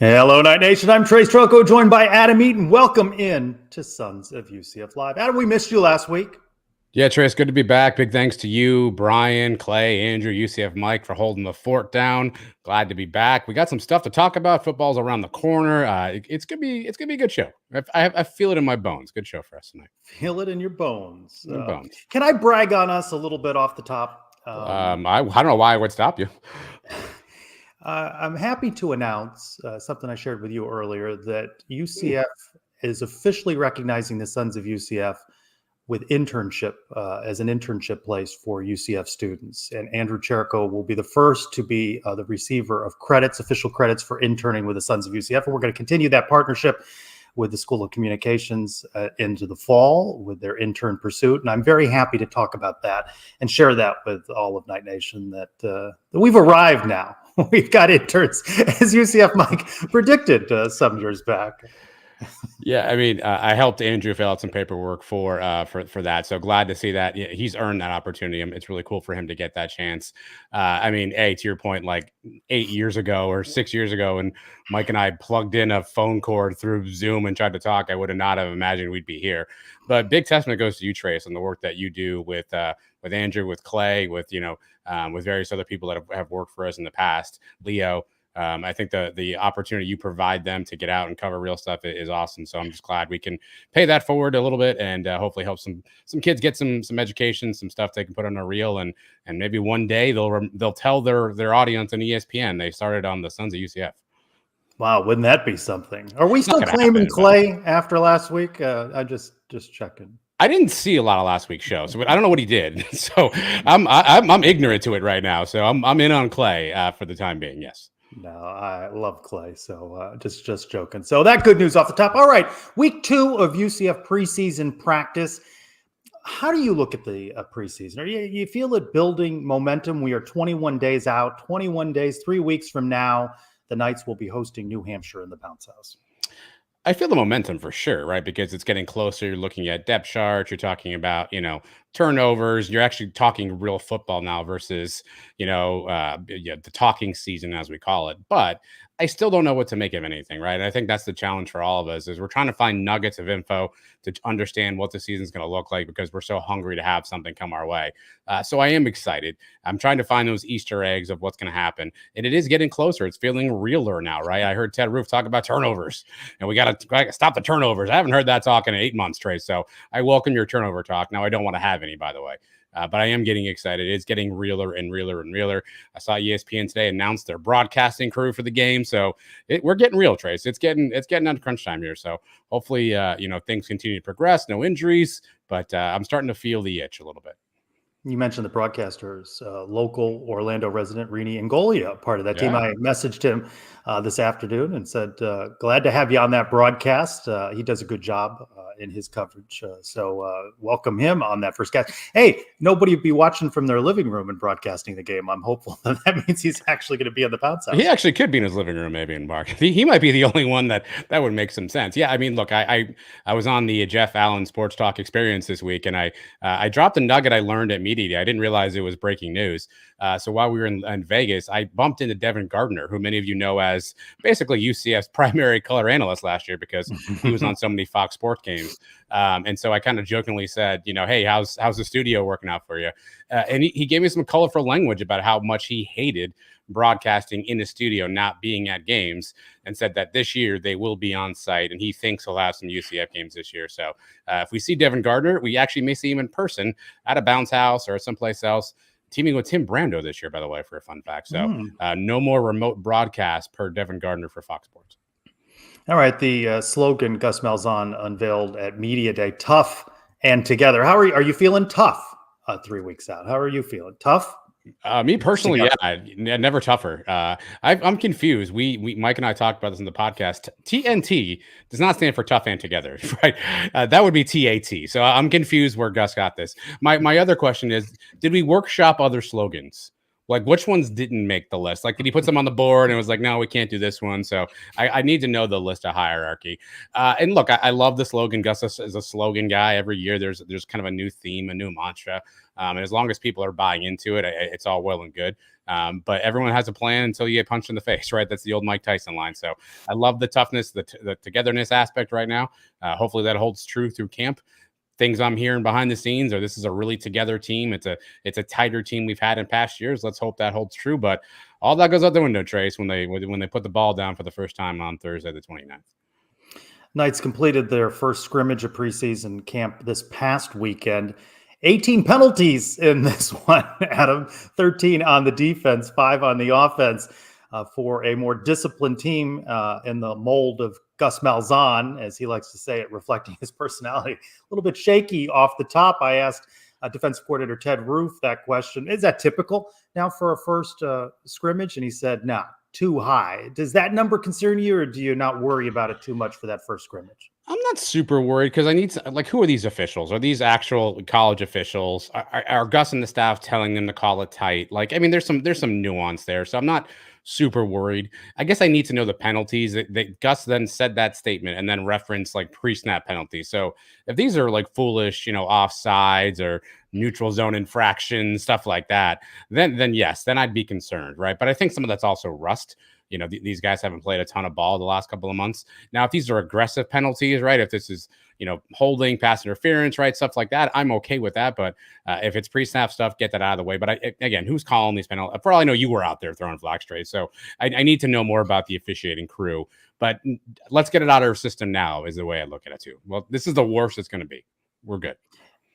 Hello, Night Nation. I'm Trace Trocco, joined by Adam Eaton. Welcome in to Sons of UCF Live. Adam, we missed you last week. Yeah, Trace, good to be back. Big thanks to you, Brian, Clay, Andrew, UCF Mike for holding the fort down. Glad to be back. We got some stuff to talk about. Football's around the corner. It's gonna be a good show. I feel it in my bones. Good show for us tonight. Feel it in your bones. Bones. Can I brag on us a little bit off the top? I don't know why I would stop you. I'm happy to announce something I shared with you earlier, that UCF is officially recognizing the Sons of UCF with internship as an internship place for UCF students. And Andrew Cherico will be the first to be the receiver of credits, official credits for interning with the Sons of UCF. And we're going to continue that partnership with the School of Communications into the fall with their intern pursuit. And I'm very happy to talk about that and share that with all of Night Nation, that we've arrived now. We've got interns, as UCF Mike predicted some years back. Yeah, I mean, I helped Andrew fill out some paperwork for that. So glad to see that. Yeah, he's earned that opportunity. It's really cool for him to get that chance. I mean, to your point, like 8 years ago or 6 years ago, and Mike and I plugged in a phone cord through Zoom and tried to talk, I would not have imagined we'd be here. But big testament goes to you, Trace, and the work that you do with Andrew, with Clay, with with various other people that have worked for us in the past, Leo. I think the opportunity you provide them to get out and cover real stuff is awesome. So I'm just glad we can pay that forward a little bit and hopefully help some kids get some education, some stuff they can put on a reel, and maybe one day they'll tell their audience on ESPN they started on the Sons of UCF. Wow, wouldn't that be something? Are we still claiming Clay after last week? I just checking. I didn't see a lot of last week's show, so I don't know what he did. So I'm ignorant to it right now. So I'm in on Clay for the time being. Yes. No, I love Clay, so just joking. So that good news off the top. All right, week 2 of UCF preseason practice. How do you look at the preseason? You feel it building momentum? We are 21 days out, 21 days, 3 weeks from now. The Knights will be hosting New Hampshire in the Bounce House. I feel the momentum for sure, right? Because it's getting closer. You're looking at depth charts. You're talking about, turnovers. You're actually talking real football now versus, the talking season, as we call it. But I still don't know what to make of anything, right? And I think that's the challenge for all of us, is we're trying to find nuggets of info to understand what the season's going to look like, because we're so hungry to have something come our way. So I am excited. I'm trying to find those Easter eggs of what's going to happen. And it is getting closer. It's feeling realer now, right? I heard Ted Roof talk about turnovers, and we got to stop the turnovers. I haven't heard that talk in 8 months, Trace. So I welcome your turnover talk. Now, I don't want to have any, by the way. But I am getting excited. It's getting realer and realer and realer. I saw ESPN today announce their broadcasting crew for the game. So we're getting real, Trace. It's getting under crunch time here. So hopefully, things continue to progress. No injuries, but I'm starting to feel the itch a little bit. You mentioned the broadcasters, local Orlando resident Rini Ingoglia, part of that team. I messaged him this afternoon and said, glad to have you on that broadcast. He does a good job in his coverage. So welcome him on that first cast. Hey, nobody would be watching from their living room and broadcasting the game. I'm hopeful that means he's actually going to be in the Bounce House. He actually could be in his living room, maybe, in Mark. He might be the only one that would make some sense. Yeah, I mean, look, I was on the Jeff Allen Sports Talk Experience this week, and I dropped a nugget I learned at Media Day. I didn't realize it was breaking news. So while we were in Vegas, I bumped into Devin Gardner, who many of you know as basically UCF's primary color analyst last year, because he was on so many Fox Sports games. And so I kind of jokingly said, hey, how's the studio working out for you? And he gave me some colorful language about how much he hated broadcasting in the studio, not being at games, and said that this year they will be on site, and he thinks he'll have some UCF games this year. So if we see Devin Gardner, we actually may see him in person at a Bounce House or someplace else, teaming with Tim Brando this year, by the way, for a fun fact. So no more remote broadcast per Devin Gardner for Fox Sports. All right. The slogan Gus Malzahn unveiled at Media Day, tough and together. How are you feeling tough 3 weeks out? How are you feeling? Tough? Me personally, yeah, never tougher. I'm confused. We Mike and I talked about this in the podcast. TNT does not stand for tough and together, right? That would be TAT. So I'm confused where Gus got this. My other question is, did we workshop other slogans? Like, which ones didn't make the list? Like, did he put them on the board and was like, no, we can't do this one? So I need to know the list of hierarchy. And look, I love the slogan. Gus is a slogan guy. Every year there's kind of a new theme, a new mantra. And as long as people are buying into it, it's all well and good. But everyone has a plan until you get punched in the face, right? That's the old Mike Tyson line. So I love the toughness, the togetherness aspect right now. Hopefully that holds true through camp. Things I'm hearing behind the scenes, or this is a really together team. It's a tighter team we've had in past years. Let's hope that holds true. But all that goes out the window, Trace, when they put the ball down for the first time on Thursday, the 29th. Knights completed their first scrimmage of preseason camp this past weekend. 18 penalties in this one, Adam. 13 on the defense, 5 on the offense, for a more disciplined team in the mold of Gus Malzahn, as he likes to say it, reflecting his personality. A little bit shaky off the top. I asked defensive coordinator Ted Roof that question. Is that typical now for a first scrimmage? And he said, no, too high. Does that number concern you, or do you not worry about it too much for that first scrimmage? I'm not super worried because I need to, like, who are these officials? Are these actual college officials? Are Gus and the staff telling them to call it tight? Like, I mean, there's some nuance there, so I'm not super worried. I guess I need to know the penalties. Gus then said that statement and then referenced like pre-snap penalties. So if these are like foolish, offsides or neutral zone infractions, stuff like that, then yes, then I'd be concerned, right? But I think some of that's also rust. These guys haven't played a ton of ball the last couple of months. Now, if these are aggressive penalties, right? If this is, holding, pass interference, right? Stuff like that, I'm okay with that. But if it's pre-snap stuff, get that out of the way. But again, who's calling these penalties? For all I know, you were out there throwing flags, Trace. So I need to know more about the officiating crew. But let's get it out of our system now is the way I look at it too. Well, this is the worst it's going to be. We're good.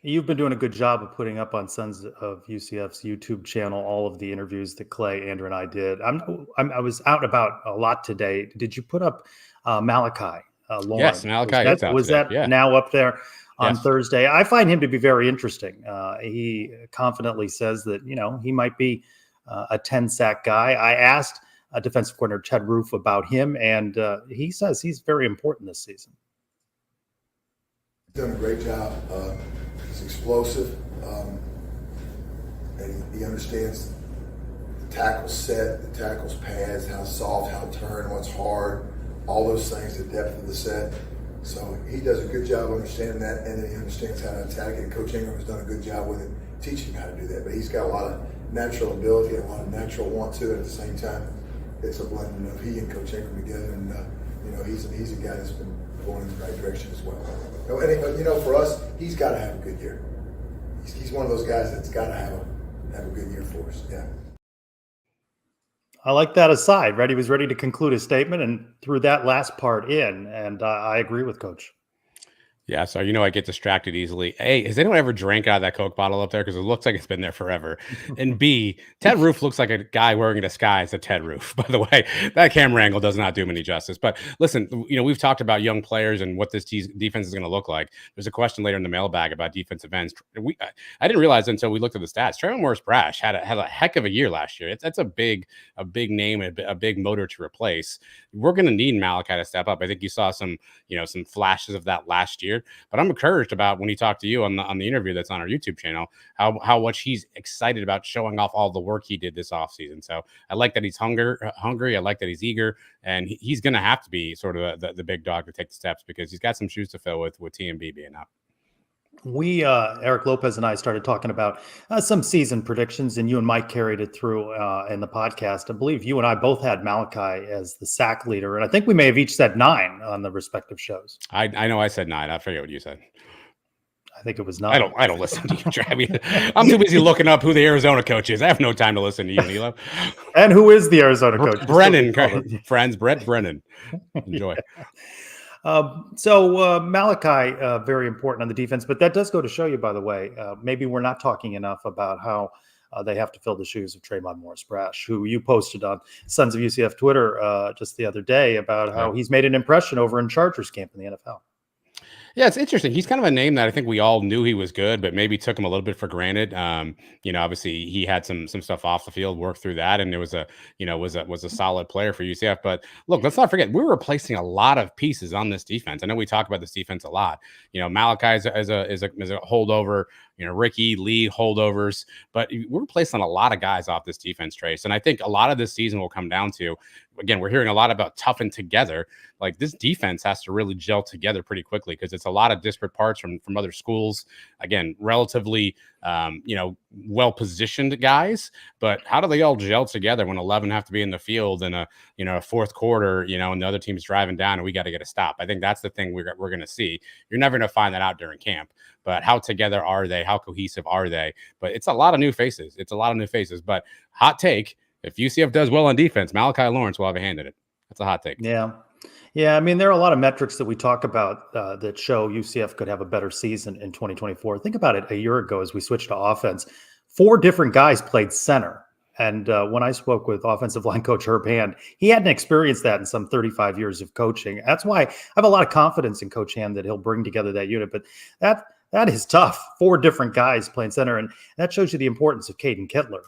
You've been doing a good job of putting up on Sons of UCF's YouTube channel all of the interviews that Clay, Andrew, and I did. I was out about a lot today. Did you put up Malachi Lauren? Yes, Malachi was that now up there on Thursday? I find him to be very interesting. He confidently says that he might be a 10-sack guy. I asked defensive coordinator Ted Roof about him, and he says he's very important this season. Done a great job. He's explosive, and he understands the tackle set, the tackle's pads, how soft, how turn, what's hard, all those things, the depth of the set. So he does a good job understanding that, and then he understands how to attack it. Coach Ingram has done a good job with it, teaching him how to do that. But he's got a lot of natural ability and a lot of natural want to, and at the same time, it's a blending of he and Coach Ingram together. And he's a guy that's been going in the right direction as well. And for us, he's got to have a good year. He's one of those guys that's got to have a good year for us. Yeah. I like that aside, right? He was ready to conclude his statement and threw that last part in, and I agree with Coach. Yeah, so I get distracted easily. A, has anyone ever drank out of that Coke bottle up there? Because it looks like it's been there forever. And B, Ted Roof looks like a guy wearing a disguise at Ted Roof. By the way, that camera angle does not do him any justice. But listen, we've talked about young players and what this defense is going to look like. There's a question later in the mailbag about defensive ends. I didn't realize until we looked at the stats. Trevor Morris-Brash had a heck of a year last year. That's a big name, a big motor to replace. We're going to need Malachi to step up. I think you saw some flashes of that last year. But I'm encouraged about when he talked to you on the interview that's on our YouTube channel, how much he's excited about showing off all the work he did this offseason. So I like that he's hungry. I like that he's eager, and he's going to have to be sort of the big dog to take the steps because he's got some shoes to fill with TMB being out. We, Eric Lopez and I started talking about some season predictions, and you and Mike carried it through in the podcast. I believe you and I both had Malachi as the sack leader, and I think we may have each said 9 on the respective shows. I know I said 9. I forget what you said. I think it was 9. I don't listen to you, Travis. I'm too busy looking up who the Arizona coach is. I have no time to listen to you, Nilo. And who is the Arizona coach? Brennan, friends, Brett Brennan. Enjoy. So Malachi, very important on the defense, but that does go to show you, by the way, maybe we're not talking enough about how they have to fill the shoes of Tremont Morris-Brash, who you posted on Sons of UCF Twitter just the other day about how he's made an impression over in Chargers camp in the NFL. Yeah, it's interesting. He's kind of a name that I think we all knew he was good, but maybe took him a little bit for granted. Obviously he had some stuff off the field, worked through that, and it was a solid player for UCF. But look, let's not forget we're replacing a lot of pieces on this defense. I know we talk about this defense a lot. Malachi is a holdover. Ricky Lee holdovers, but we're replacing a lot of guys off this defense, Trace. And I think a lot of this season will come down to, again, we're hearing a lot about toughen together. Like this defense has to really gel together pretty quickly because it's a lot of disparate parts from other schools. Again, relatively, well positioned guys, but how do they all gel together when 11 have to be in the field in a fourth quarter, and the other team's driving down and we got to get a stop? I think that's the thing we're going to see. You're never going to find that out during camp, but how together are they? How cohesive are they? But it's a lot of new faces. But hot take, if UCF does well on defense, Malachi Lawrence will have a hand in it. That's a hot take. Yeah. Yeah, I mean, there are a lot of metrics that we talk about that show UCF could have a better season in 2024. Think about it. A year ago, as we switched to offense, 4 different guys played center. And when I spoke with offensive line coach Herb Hand, he hadn't experienced that in some 35 years of coaching. That's why I have a lot of confidence in Coach Hand that he'll bring together that unit. But that is tough. 4 different guys playing center. And that shows you the importance of Caden Kittler.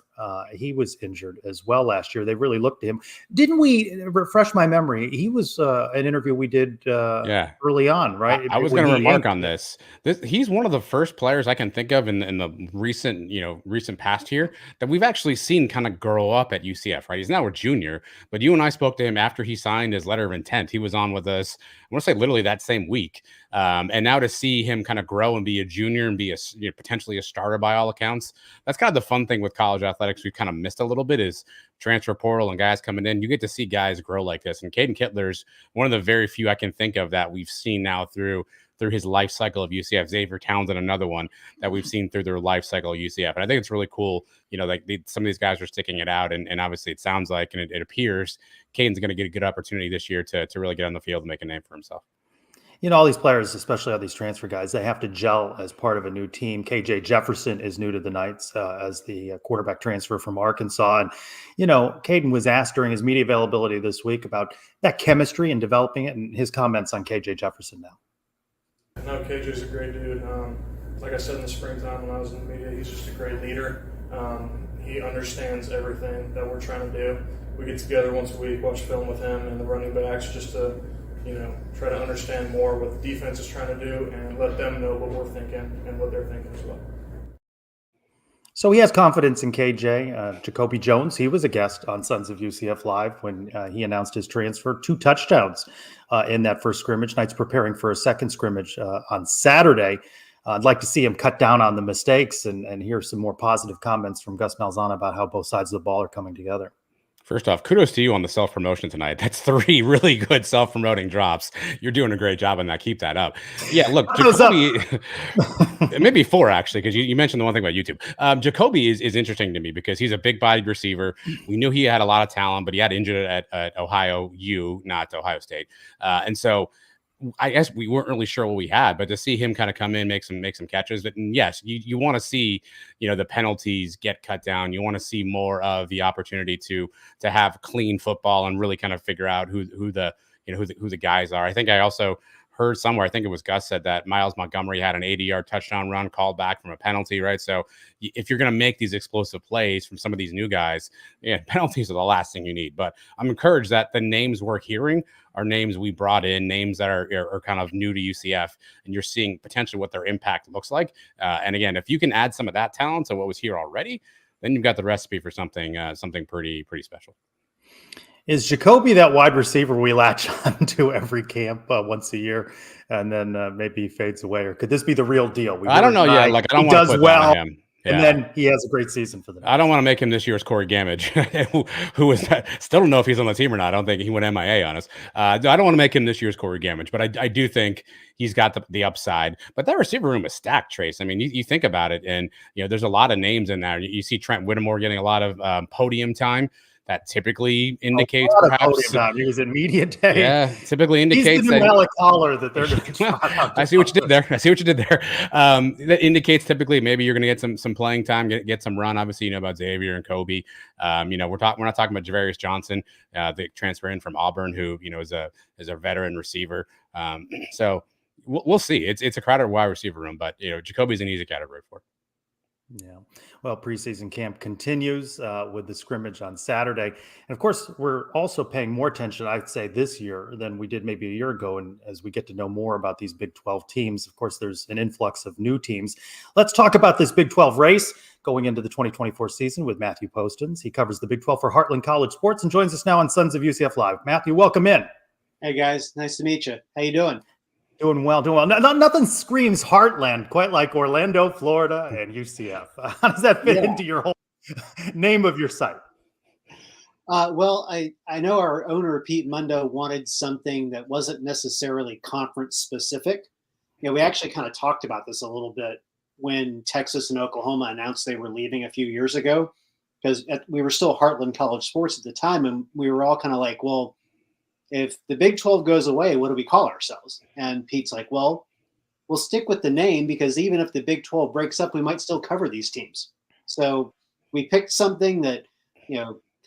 He was injured as well last year. They really looked to him. Didn't we refresh my memory? He was an interview we did early on, right? I was going to remark on this. He's one of the first players I can think of in the recent past here that we've actually seen kind of grow up at UCF, right? He's now a junior, but you and I spoke to him after he signed his letter of intent. He was on with us, I want to say literally that same week. And now to see him kind of grow and be a junior and be potentially a starter by all accounts, that's kind of the fun thing with college athletics we've kind of missed a little bit is transfer portal and guys coming in. You get to see guys grow like this. And Caden Kittler's one of the very few I can think of that we've seen now through his life cycle of UCF. Xavier Townsend, another one that we've seen through their life cycle of UCF. And I think it's really cool, some of these guys are sticking it out. And obviously it sounds like, and it appears Caden's going to get a good opportunity this year to really get on the field and make a name for himself. All these players, especially all these transfer guys, they have to gel as part of a new team. KJ Jefferson is new to the Knights as the quarterback transfer from Arkansas. And, Caden was asked during his media availability this week about that chemistry and developing it, and his comments on KJ Jefferson now. No, KJ's a great dude. Like I said in the springtime when I was in the media, he's just a great leader. He understands everything that we're trying to do. We get together once a week, watch film with him and the running backs just to try to understand more what the defense is trying to do and let them know what we're thinking and what they're thinking as well. So he has confidence in KJ. Jacoby Jones, he was a guest on Sons of UCF Live when he announced his transfer. 2 touchdowns in that first scrimmage. Knights preparing for a second scrimmage on Saturday. I'd like to see him cut down on the mistakes and hear some more positive comments from Gus Malzahn about how both sides of the ball are coming together. First off, kudos to you on the self-promotion tonight. That's 3 really good self-promoting drops. You're doing a great job on that. Keep that up. Yeah, look, Jacoby, maybe 4 actually, because you mentioned the one thing about YouTube. Jacoby is interesting to me because he's a big-bodied receiver. We knew he had a lot of talent, but he had injured at Ohio U, not Ohio State. And so I guess we weren't really sure what we had, but to see him kind of come in, make some catches. But yes, you want to see, the penalties get cut down. You want to see more of the opportunity to have clean football and really kind of figure out who the guys are. I think I also heard somewhere, I think it was Gus said that Miles Montgomery had an 80-yard touchdown run called back from a penalty, right? So if you're going to make these explosive plays from some of these new guys, penalties are the last thing you need. But I'm encouraged that the names we're hearing are names we brought in, names that are kind of new to UCF, and you're seeing potentially what their impact looks like. And again, if you can add some of that talent to what was here already, then you've got the recipe for something pretty special. Is Jacoby that wide receiver we latch on to every camp once a year, and then maybe fades away? Or could this be the real deal? I don't know. Yeah, like I don't want to put that on him. Yeah. And then he has a great season for them. I don't want to make him this year's Corey Gamage, who is that? Still don't know if he's on the team or not. I don't think he went MIA on us. I don't want to make him this year's Corey Gamage, but I do think he's got the upside. But that receiver room is stacked, Trace. I mean, you think about it, and there's a lot of names in there. You see Trent Whittemore getting a lot of podium time. That typically indicates perhaps he was in media day. Yeah, typically indicates that Alec Holler that they're going to I see what you did there. That indicates typically maybe you're going to get some playing time, get some run. Obviously, you know about Xavier and Kobe. We're not talking about Javarius Johnson, the transfer in from Auburn, who is a veteran receiver. So we'll see. It's a crowded wide receiver room, but Jacoby's an easy guy to root for. Yeah. Well, preseason camp continues with the scrimmage on Saturday. And of course, we're also paying more attention, I'd say, this year than we did maybe a year ago. And as we get to know more about these Big 12 teams, of course, there's an influx of new teams. Let's talk about this Big 12 race going into the 2024 season with Matthew Postins. He covers the Big 12 for Heartland College Sports and joins us now on Sons of UCF Live. Matthew, welcome in. Hey, guys. Nice to meet you. How you doing? Doing well. Nothing screams Heartland quite like Orlando, Florida, and UCF. How does that fit into your whole name of your site? Well, I know our owner, Pete Mundo, wanted something that wasn't necessarily conference specific. We actually kind of talked about this a little bit when Texas and Oklahoma announced they were leaving a few years ago, because we were still Heartland College Sports at the time. And we were all kind of like, well, if the Big 12 goes away, what do we call ourselves? And Pete's like, well, we'll stick with the name, because even if the Big 12 breaks up, we might still cover these teams. So we picked something that,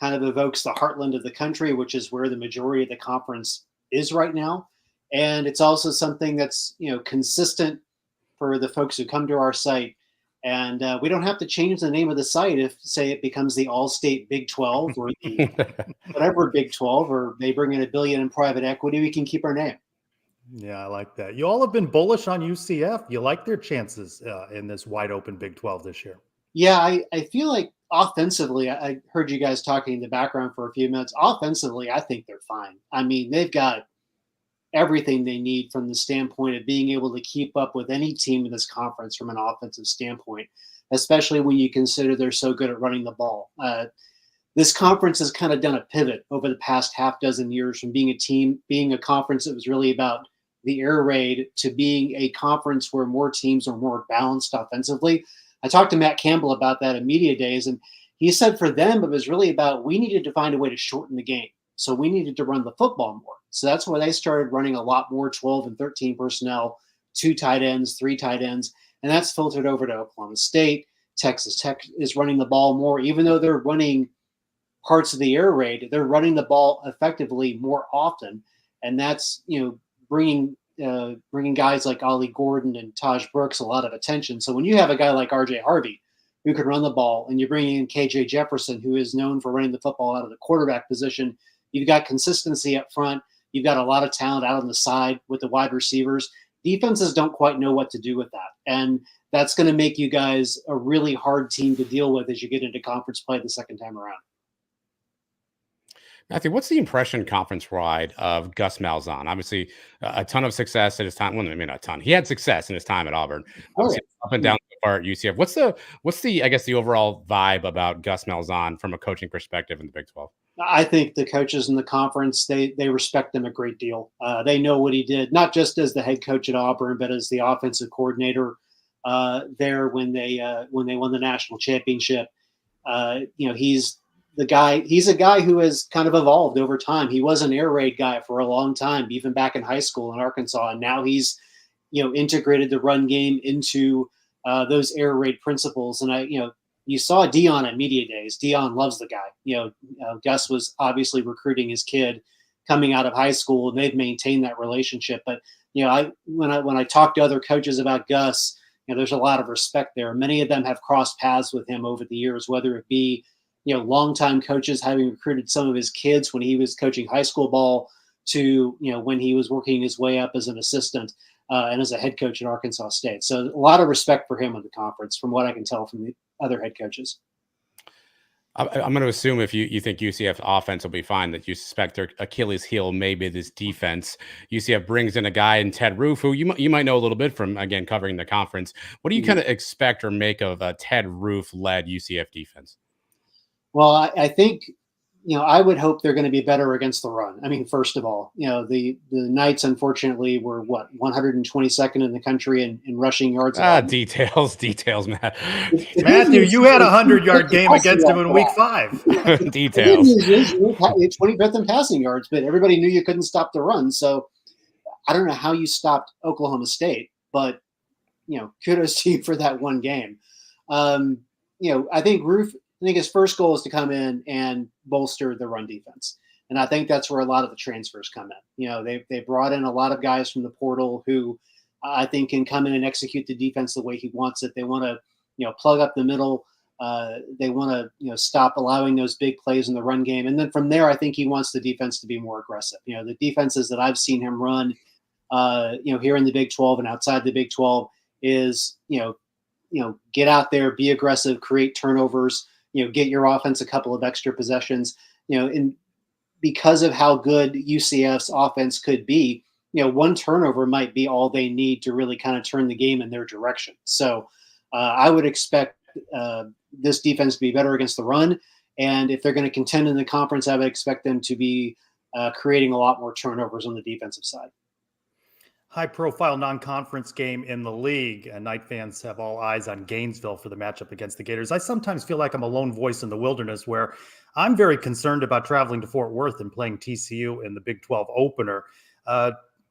kind of evokes the heartland of the country, which is where the majority of the conference is right now. And it's also something that's, consistent for the folks who come to our site. And we don't have to change the name of the site if, say, it becomes the All-State Big 12 or the whatever Big 12, or they bring in $1 billion in private equity. We can keep our name. Yeah, I like that. You all have been bullish on UCF. You like their chances in this wide open Big 12 this year. Yeah, I feel like offensively, I heard you guys talking in the background for a few minutes. Offensively, I think they're fine. I mean, they've got everything they need from the standpoint of being able to keep up with any team in this conference from an offensive standpoint, especially when you consider they're so good at running the ball. This conference has kind of done a pivot over the past half dozen years from being a conference that was really about the air raid, to being a conference where more teams are more balanced offensively. I talked to Matt Campbell about that in media days, and he said for them, it was really about, we needed to find a way to shorten the game. So we needed to run the football more. So that's why they started running a lot more 12 and 13 personnel, 2 tight ends, 3 tight ends. And that's filtered over to Oklahoma State. Texas Tech is running the ball more, even though they're running parts of the air raid, they're running the ball effectively more often. And that's, bringing guys like Ollie Gordon and Taj Brooks a lot of attention. So when you have a guy like RJ Harvey who can run the ball, and you bring in KJ Jefferson, who is known for running the football out of the quarterback position, you've got consistency up front. You've got a lot of talent out on the side with the wide receivers. Defenses don't quite know what to do with that. And that's going to make you guys a really hard team to deal with as you get into conference play the second time around. Matthew, what's the impression conference-wide of Gus Malzahn? Obviously, a ton of success at his time. Well, I mean, a ton. He had success in his time at Auburn. Up and down so far at UCF. What's the I guess the overall vibe about Gus Malzahn from a coaching perspective in the Big 12? I think the coaches in the conference, they respect him a great deal. They know what he did, not just as the head coach at Auburn, but as the offensive coordinator there when they won the national championship. He's a guy who has kind of evolved over time. He was an air raid guy for a long time, even back in high school in Arkansas. And now he's, integrated the run game into those air raid principles. And you saw Dion at media days. Dion loves the guy. Gus was obviously recruiting his kid coming out of high school, and they've maintained that relationship. But when I talk to other coaches about Gus, there's a lot of respect there. Many of them have crossed paths with him over the years, whether it be longtime coaches having recruited some of his kids when he was coaching high school ball, to when he was working his way up as an assistant and as a head coach at Arkansas State. So a lot of respect for him in the conference, from what I can tell from the other head coaches. I'm going to assume if you think UCF offense will be fine, that you suspect their Achilles heel may be this defense. UCF brings in a guy in Ted Roof, who you might know a little bit from, again, covering the conference. What do you kind of expect or make of a Ted Roof-led UCF defense? Well, I think, I would hope they're going to be better against the run. I mean, first of all, the Knights, unfortunately, were 122nd in the country in rushing yards. Details, Matt. Matthew, you had a 100-yard game against him in week 5. Details. The good news is 25th in passing yards, but everybody knew you couldn't stop the run. So I don't know how you stopped Oklahoma State, but, kudos to you for that one game. I think his first goal is to come in and bolster the run defense. And I think that's where a lot of the transfers come in. They brought in a lot of guys from the portal who I think, can come in and execute the defense the way he wants it. They want to, plug up the middle. They want to, stop allowing those big plays in the run game. And then from there, I think he wants the defense to be more aggressive. The defenses that I've seen him run, here in the Big 12 and outside the Big 12 is, get out there, be aggressive, create turnovers, get your offense a couple of extra possessions, and because of how good UCF's offense could be, one turnover might be all they need to really kind of turn the game in their direction. So I would expect this defense to be better against the run. And if they're going to contend in the conference, I would expect them to be creating a lot more turnovers on the defensive side. High-profile non-conference game in the league, and Knight fans have all eyes on Gainesville for the matchup against the Gators. I sometimes feel like I'm a lone voice in the wilderness, where I'm very concerned about traveling to Fort Worth and playing TCU in the Big 12 opener.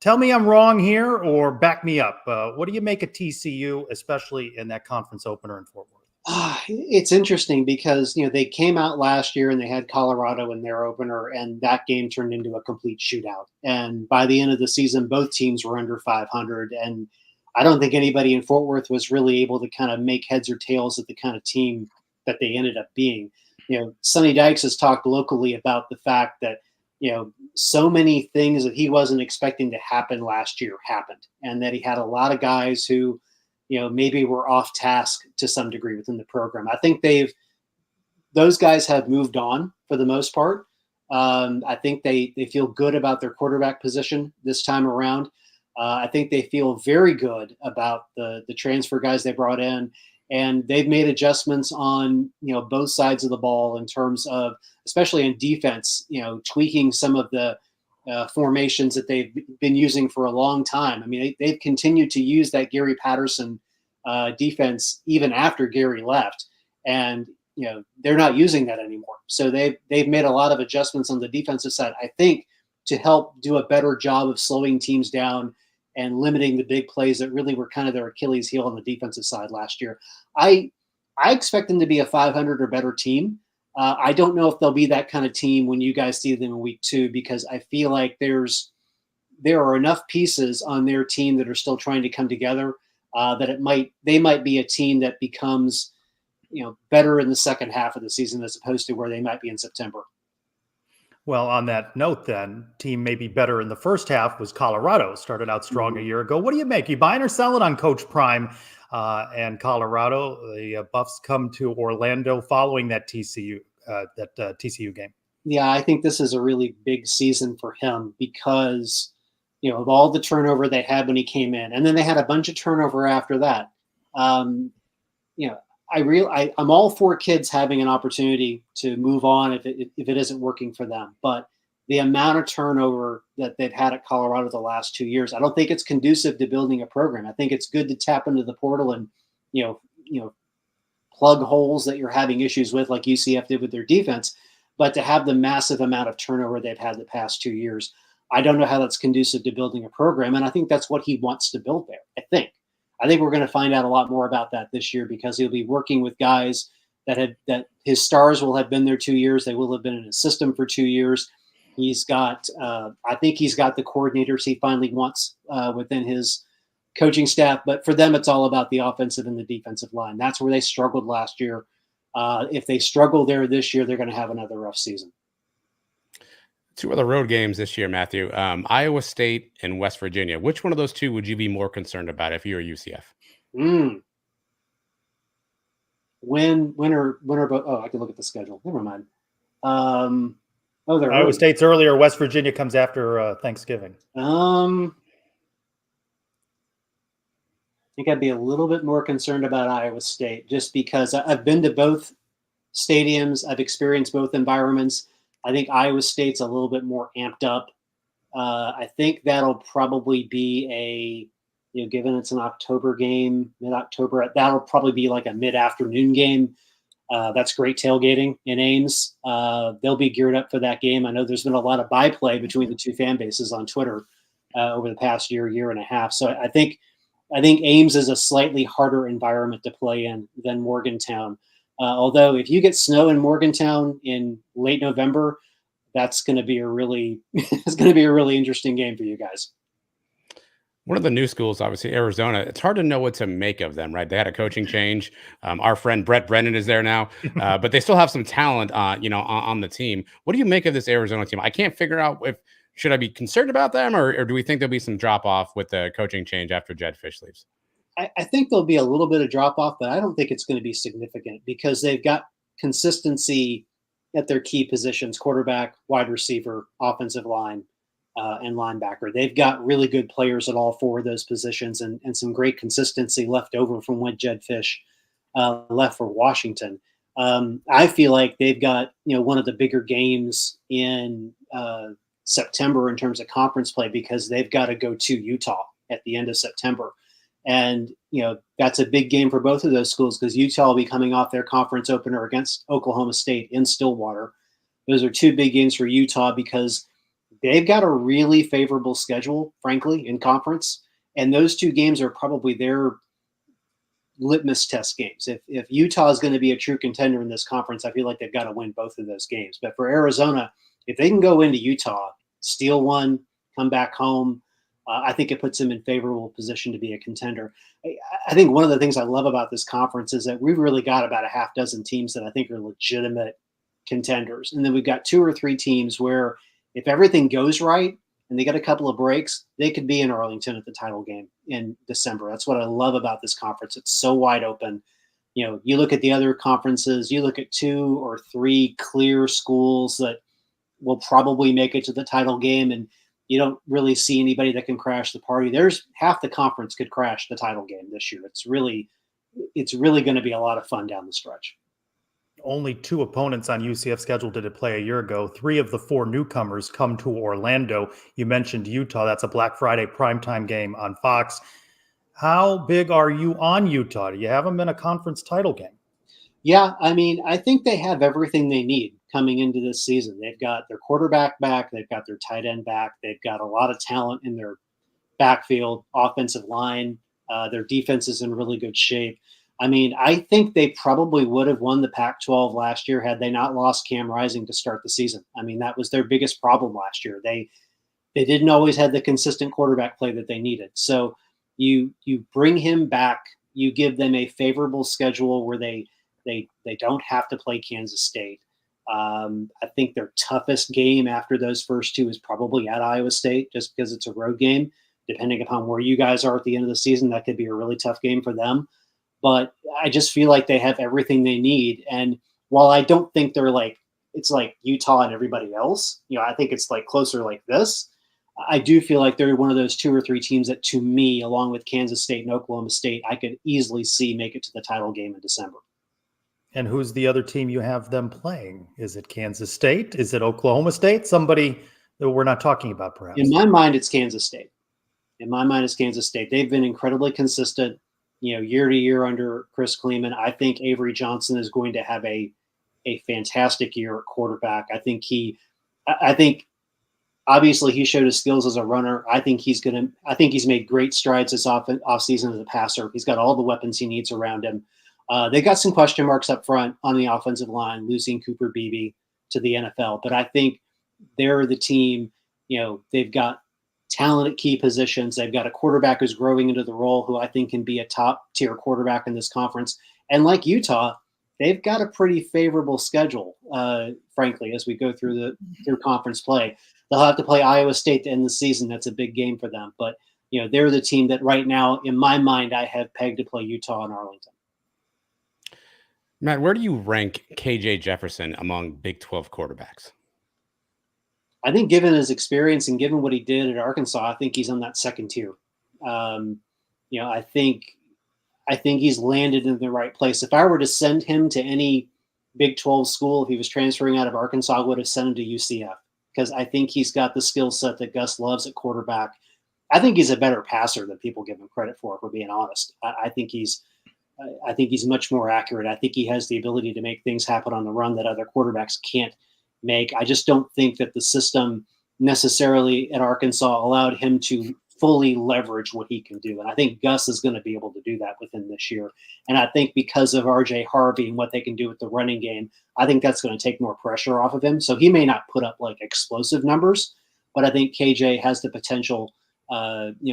Tell me I'm wrong here, or back me up. What do you make of TCU, especially in that conference opener in Fort Worth? It's interesting because, they came out last year and they had Colorado in their opener, and that game turned into a complete shootout. And by the end of the season, both teams were under 500. And I don't think anybody in Fort Worth was really able to kind of make heads or tails of the kind of team that they ended up being. Sonny Dykes has talked locally about the fact that, so many things that he wasn't expecting to happen last year happened, and that he had a lot of guys who, maybe were off task to some degree within the program. I think those guys have moved on for the most part. I think they feel good about their quarterback position this time around. I think they feel very good about the transfer guys they brought in, and they've made adjustments on, both sides of the ball in terms of, especially in defense, tweaking some of the formations that they've been using for a long time. I mean, they've continued to use that Gary Patterson defense even after Gary left, and they're not using that anymore. So they've made a lot of adjustments on the defensive side, I think, to help do a better job of slowing teams down and limiting the big plays that really were kind of their Achilles heel on the defensive side last year. I expect them to be a 500 or better team. I don't know if they'll be that kind of team when you guys see them in week 2, because I feel like there are enough pieces on their team that are still trying to come together that they might be a team that becomes, better in the second half of the season as opposed to where they might be in September. Well, on that note, then, team maybe better in the first half was Colorado. Started out strong a year ago. What do you make? You buying or selling on Coach Prime and Colorado? The Buffs come to Orlando following that TCU game. Yeah, I think this is a really big season for him because, of all the turnover they had when he came in, and then they had a bunch of turnover after that. I'm all for kids having an opportunity to move on if it isn't working for them. But the amount of turnover that they've had at Colorado the last 2 years, I don't think it's conducive to building a program. I think it's good to tap into the portal and, plug holes that you're having issues with, like UCF did with their defense. But to have the massive amount of turnover they've had the past 2 years, I don't know how that's conducive to building a program. And I think that's what he wants to build there. I think we're going to find out a lot more about that this year, because he'll be working with guys that his stars will have been there 2 years. They will have been in his system for 2 years. He's got, I think he's got the coordinators he finally wants within his coaching staff. But for them, it's all about the offensive and the defensive line. That's where they struggled last year. If they struggle there this year, they're going to have another rough season. 2 other road games this year, Matthew. Iowa State and West Virginia. Which one of those 2 would you be more concerned about if you were UCF? When are both? Oh, I can look at the schedule. Never mind. Iowa State's earlier. West Virginia comes after Thanksgiving. I think I'd be a little bit more concerned about Iowa State, just because I've been to both stadiums. I've experienced both environments. I think Iowa State's a little bit more amped up. I think that'll probably be given it's an October game, mid-October, that'll probably be like a mid-afternoon game. That's great tailgating in Ames. They'll be geared up for that game. I know there's been a lot of byplay between the 2 fan bases on Twitter over the past year and a half. So I think Ames is a slightly harder environment to play in than Morgantown. Although if you get snow in Morgantown in late November, that's going to be a really interesting game for you guys. One of the new schools, obviously Arizona, it's hard to know what to make of them, right? They had a coaching change. Our friend Brett Brennan is there now, but they still have some talent, on the team. What do you make of this Arizona team? I can't figure out if should I be concerned about them, or do we think there'll be some drop off with the coaching change after Jed Fish leaves? I think there'll be a little bit of drop off, but I don't think it's going to be significant because they've got consistency at their key positions: quarterback, wide receiver, offensive line, and linebacker. They've got really good players at all four of those positions, and some great consistency left over from when Jed Fish left for Washington. I feel like they've got one of the bigger games in September in terms of conference play because they've got to go to Utah at the end of September. And, that's a big game for both of those schools because Utah will be coming off their conference opener against Oklahoma State in Stillwater. Those are two big games for Utah because they've got a really favorable schedule, frankly, in conference. And those two games are probably their litmus test games. If Utah is going to be a true contender in this conference, I feel like they've got to win both of those games. But for Arizona, if they can go into Utah, steal one, come back home, I think it puts them in favorable position to be a contender. I think one of the things I love about this conference is that we've really got about a half dozen teams that I think are legitimate contenders. And then we've got two or three teams where if everything goes right and they get a couple of breaks, they could be in Arlington at the title game in December. That's what I love about this conference. It's so wide open. You look at the other conferences, you look at two or three clear schools that will probably make it to the title game, and you don't really see anybody that can crash the party. There's half the conference could crash the title game this year. It's really going to be a lot of fun down the stretch. Only two opponents on UCF scheduled to play a year ago. Three of the four newcomers come to Orlando. You mentioned Utah. That's a Black Friday primetime game on Fox. How big are you on Utah? Do you have them in a conference title game? Yeah, I think they have everything they need coming into this season. They've got their quarterback back. They've got their tight end back. They've got a lot of talent in their backfield, offensive line. Their defense is in really good shape. I think they probably would have won the Pac-12 last year had they not lost Cam Rising to start the season. That was their biggest problem last year. They didn't always have the consistent quarterback play that they needed. So you bring him back. You give them a favorable schedule where they don't have to play Kansas State. I think their toughest game after those first two is probably at Iowa State, just because it's a road game. Depending upon where you guys are at the end of the season, that could be a really tough game for them. But I just feel like they have everything they need. And while I don't think it's like Utah and everybody else, I think it's like closer like this. I do feel like they're one of those two or three teams that, to me, along with Kansas State and Oklahoma State, I could easily see make it to the title game in December. And who's the other team you have them playing? Is it Kansas State? Is it Oklahoma State? Somebody that we're not talking about, perhaps? In my mind, it's Kansas State. They've been incredibly consistent, year to year under Chris Kleeman. I think Avery Johnson is going to have a fantastic year at quarterback. I think obviously he showed his skills as a runner. I think he's made great strides this offseason as a passer. He's got all the weapons he needs around him. They got some question marks up front on the offensive line, losing Cooper Beebe to the NFL. But I think they're the team, they've got talent at key positions. They've got a quarterback who's growing into the role who I think can be a top tier quarterback in this conference. And like Utah, they've got a pretty favorable schedule, frankly, as we go through conference play. They'll have to play Iowa State to end the season. That's a big game for them. But, they're the team that right now, in my mind, I have pegged to play Utah and Arlington. Matt, where do you rank KJ Jefferson among Big 12 quarterbacks? I think given his experience and given what he did at Arkansas, I think he's on that second tier. I think he's landed in the right place. If I were to send him to any Big 12 school, if he was transferring out of Arkansas, I would have sent him to UCF because I think he's got the skill set that Gus loves at quarterback. I think he's a better passer than people give him credit for being honest. I think he's much more accurate. I think he has the ability to make things happen on the run that other quarterbacks can't make. I just don't think that the system necessarily at Arkansas allowed him to fully leverage what he can do. And I think Gus is going to be able to do that within this year. And I think because of RJ Harvey and what they can do with the running game, I think that's going to take more pressure off of him. So he may not put up like explosive numbers, but I think KJ has the potential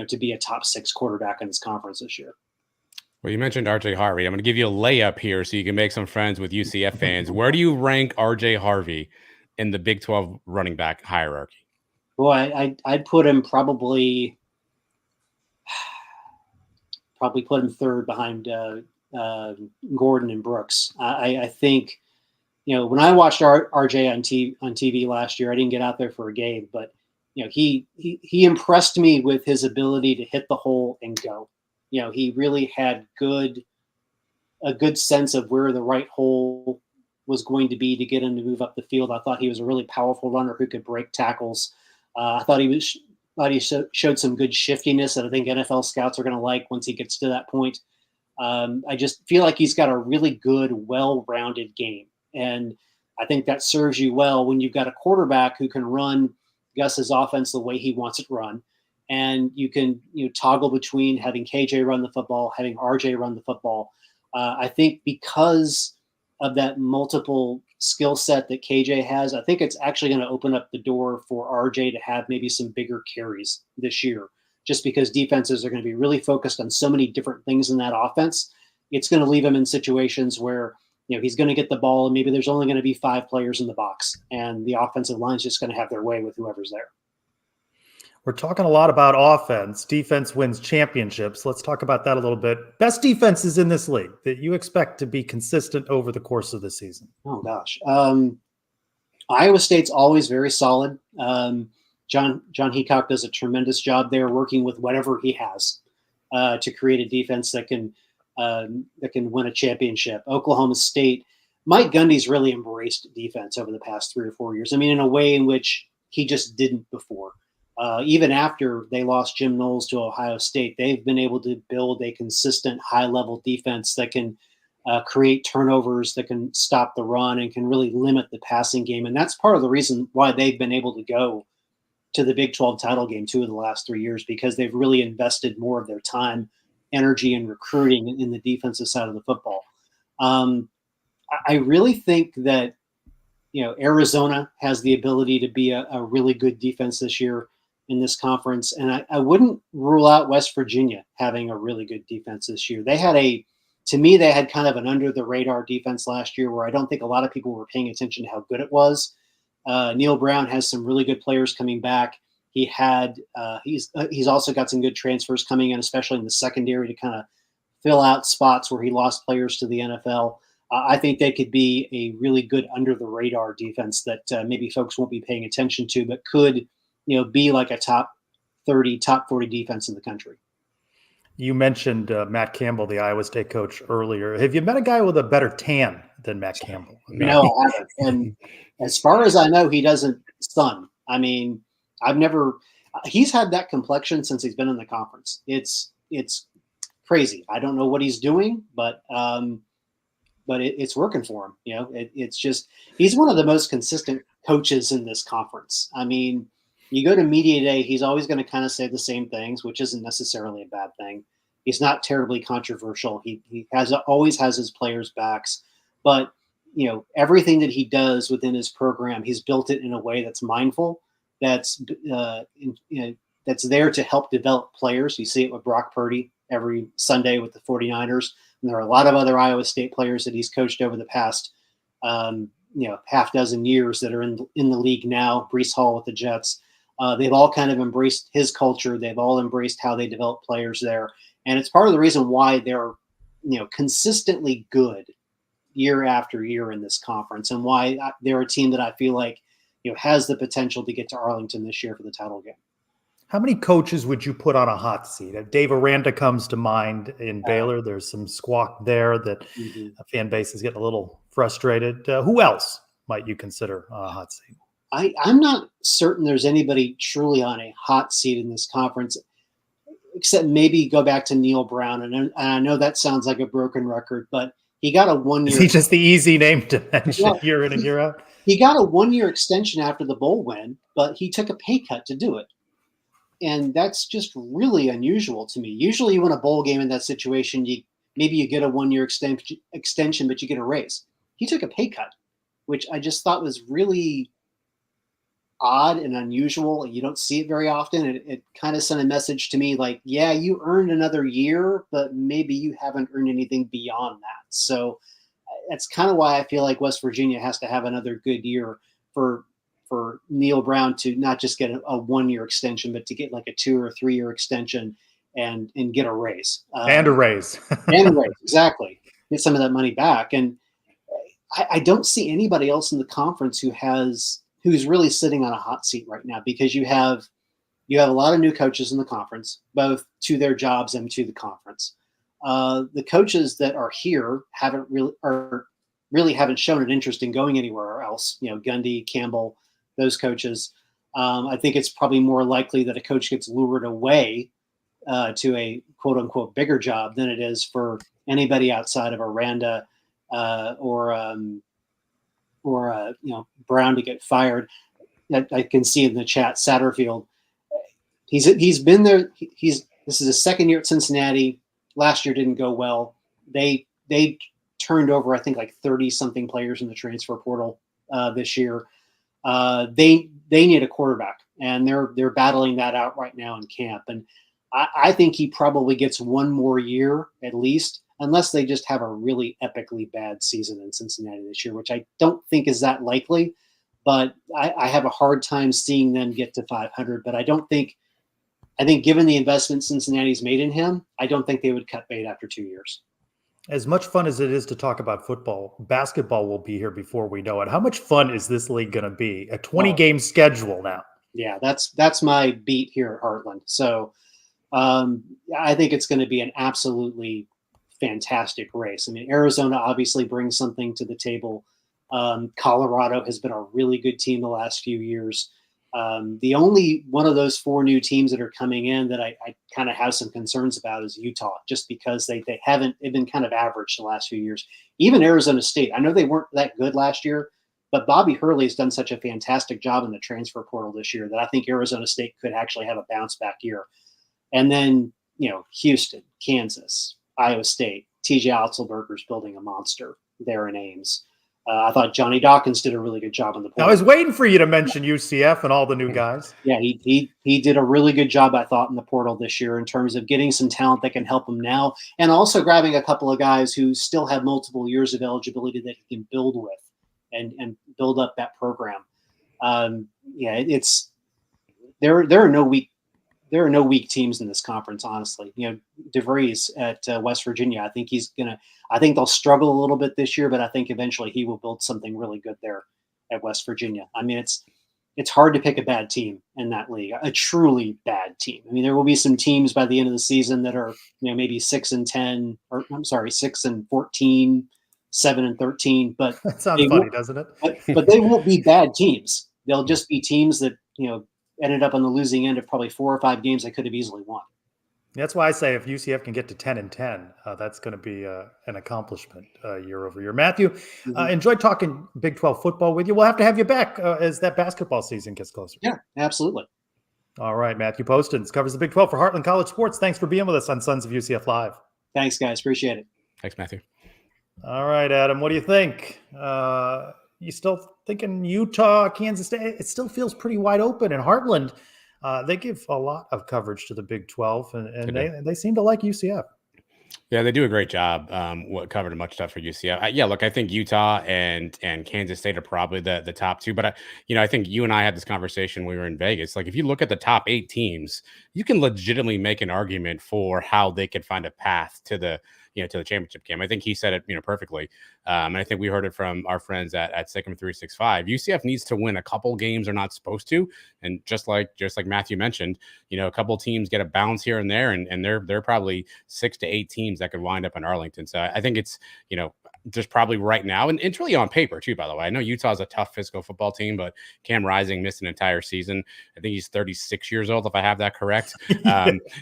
to be a top 6 quarterback in this conference this year. Well, you mentioned RJ Harvey. I'm going to give you a layup here so you can make some friends with UCF fans. Where do you rank RJ Harvey in the Big 12 running back hierarchy? Boy, I'd put him probably put him third behind Gordon and Brooks. I think, when I watched RJ on TV last year, I didn't get out there for a game, but he impressed me with his ability to hit the hole and go. He really had a good sense of where the right hole was going to be to get him to move up the field. I thought he was a really powerful runner who could break tackles. I thought he showed some good shiftiness that I think NFL scouts are going to like once he gets to that point. I just feel like he's got a really good, well-rounded game. And I think that serves you well when you've got a quarterback who can run Gus's offense the way he wants it run. And you can toggle between having KJ run the football, having RJ run the football. I think because of that multiple skill set that KJ has, I think it's actually going to open up the door for RJ to have maybe some bigger carries this year, just because defenses are going to be really focused on so many different things in that offense. It's going to leave him in situations where he's going to get the ball and maybe there's only going to be 5 players in the box, and the offensive line is just going to have their way with whoever's there. We're talking a lot about offense. Defense wins championships. Let's talk about that a little bit. Best defenses in this league that you expect to be consistent over the course of the season. Oh, gosh. Iowa State's always very solid. John Heacock does a tremendous job there working with whatever he has to create a defense that can win a championship. Oklahoma State, Mike Gundy's really embraced defense over the past 3 or 4 years. I mean, in a way in which he just didn't before. Even after they lost Jim Knowles to Ohio State, they've been able to build a consistent high-level defense that can create turnovers, that can stop the run, and can really limit the passing game. And that's part of the reason why they've been able to go to the Big 12 title game 2 of the last 3 years, because they've really invested more of their time, energy, and recruiting in the defensive side of the football. I really think that Arizona has the ability to be a really good defense this year in this conference. And I wouldn't rule out West Virginia having a really good defense this year. They had kind of an under the radar defense last year where I don't think a lot of people were paying attention to how good it was. Neil Brown has some really good players coming back. He's also got some good transfers coming in, especially in the secondary, to kind of fill out spots where he lost players to the NFL. I think they could be a really good under the radar defense that maybe folks won't be paying attention to, but could be like a top 30, top 40 defense in the country. You mentioned Matt Campbell, the Iowa State coach, earlier. Have you met a guy with a better tan than Matt Campbell? No, I haven't. And as far as I know, he doesn't sun. I mean, he's had that complexion since he's been in the conference. It's crazy. I don't know what he's doing, but it's working for him. It's just, he's one of the most consistent coaches in this conference. I mean, you go to media day, he's always going to kind of say the same things, which isn't necessarily a bad thing. He's not terribly controversial. He always has his players' backs, but everything that he does within his program, he's built it in a way that's mindful, that's there to help develop players. You see it with Brock Purdy every Sunday with the 49ers. And there are a lot of other Iowa State players that he's coached over the past, half dozen years that are in the league now. Breece Hall with the Jets. They've all kind of embraced his culture. They've all embraced how they develop players there. And it's part of the reason why they're, consistently good year after year in this conference, and why they're a team that I feel like, has the potential to get to Arlington this year for the title game. How many coaches would you put on a hot seat? Dave Aranda comes to mind in Baylor. There's some squawk there that a fan base is getting a little frustrated. Who else might you consider on a hot seat? I'm not certain there's anybody truly on a hot seat in this conference, except maybe go back to Neil Brown. And I know that sounds like a broken record, but he got a 1 year. Is he just the easy name to mention year in and year out? He got a 1 year extension after the bowl win, but he took a pay cut to do it. And that's just really unusual to me. Usually you win a bowl game in that situation, maybe you get a 1 year extension, but you get a raise. He took a pay cut, which I just thought was really odd and unusual. You don't see it very often. It kind of sent a message to me like, yeah, you earned another year, but maybe you haven't earned anything beyond that. So that's kind of why I feel like West Virginia has to have another good year for Neil Brown to not just get a 1-year extension, but to get like a 2 or 3-year extension and get a raise. And a raise. And a raise, exactly. Get some of that money back. And I don't see anybody else in the conference who's really sitting on a hot seat right now, because you have a lot of new coaches in the conference, both to their jobs and to the conference. The coaches that are here really haven't shown an interest in going anywhere else. Gundy, Campbell, those coaches. I think it's probably more likely that a coach gets lured away to a quote unquote bigger job than it is for anybody outside of Aranda or Brown to get fired. I can see in the chat Satterfield. He's been there. This is his second year at Cincinnati. Last year didn't go well. They turned over, I think, like 30 something players in the transfer portal this year. They need a quarterback, and they're battling that out right now in camp. And I think he probably gets one more year at least, unless they just have a really epically bad season in Cincinnati this year, which I don't think is that likely. But I have a hard time seeing them get to 500. But I think given the investment Cincinnati's made in him, I don't think they would cut bait after 2 years. As much fun as it is to talk about football, basketball will be here before we know it. How much fun is this league going to be? A 20-game schedule now. Yeah, that's my beat here at Heartland. So I think it's going to be an absolutely fantastic race. I mean, Arizona obviously brings something to the table. Colorado has been a really good team the last few years. The only one of those 4 new teams that are coming in that I kind of have some concerns about is Utah, just because they've been kind of average the last few years. Even Arizona State, I know they weren't that good last year, but Bobby Hurley has done such a fantastic job in the transfer portal this year that I think Arizona State could actually have a bounce back year. And then, Houston, Kansas, Iowa State, TJ Otzelberger's building a monster there in Ames. I thought Johnny Dawkins did a really good job on the portal. I was waiting for you to mention UCF and all the new guys. Yeah, he did a really good job, I thought, in the portal this year in terms of getting some talent that can help him now, and also grabbing a couple of guys who still have multiple years of eligibility that he can build with and build up that program. There are no weak teams in this conference, honestly. DeVries at West Virginia, I think they'll struggle a little bit this year, but I think eventually he will build something really good there at West Virginia. I mean, it's hard to pick a bad team in that league, a truly bad team. I mean, there will be some teams by the end of the season that are, maybe 6-10, or I'm sorry, 6-14, 7-13. But that sounds funny, doesn't it? but they won't be bad teams. They'll just be teams that, ended up on the losing end of probably 4 or 5 games they could have easily won. That's why I say if UCF can get to 10-10, that's going to be an accomplishment year over year. Matthew, enjoyed talking Big 12 football with you. We'll have to have you back as that basketball season gets closer. Yeah, absolutely. All right, Matthew Postins covers the Big 12 for Heartland College Sports. Thanks for being with us on Sons of UCF Live. Thanks, guys. Appreciate it. Thanks, Matthew. All right, Adam, what do you think? You still thinking Utah, Kansas State? It still feels pretty wide open. In Heartland, they give a lot of coverage to the Big 12, and they seem to like UCF. Yeah, they do a great job. Covered much stuff for UCF. Look, I think Utah and Kansas State are probably the top 2. But I think you and I had this conversation when we were in Vegas. Like, if you look at the top 8 teams, you can legitimately make an argument for how they could find a path to the championship game. I think he said it, perfectly. And I think we heard it from our friends at Sikkim 365. UCF needs to win a couple games they're not supposed to. And just like Matthew mentioned, a couple teams get a bounce here and there, and they're probably 6 to 8 teams that could wind up in Arlington. So I think it's, just probably right now, and it's really on paper too, by the way. I know Utah's a tough physical football team, but Cam Rising missed an entire season. I think he's 36 years old, if I have that correct.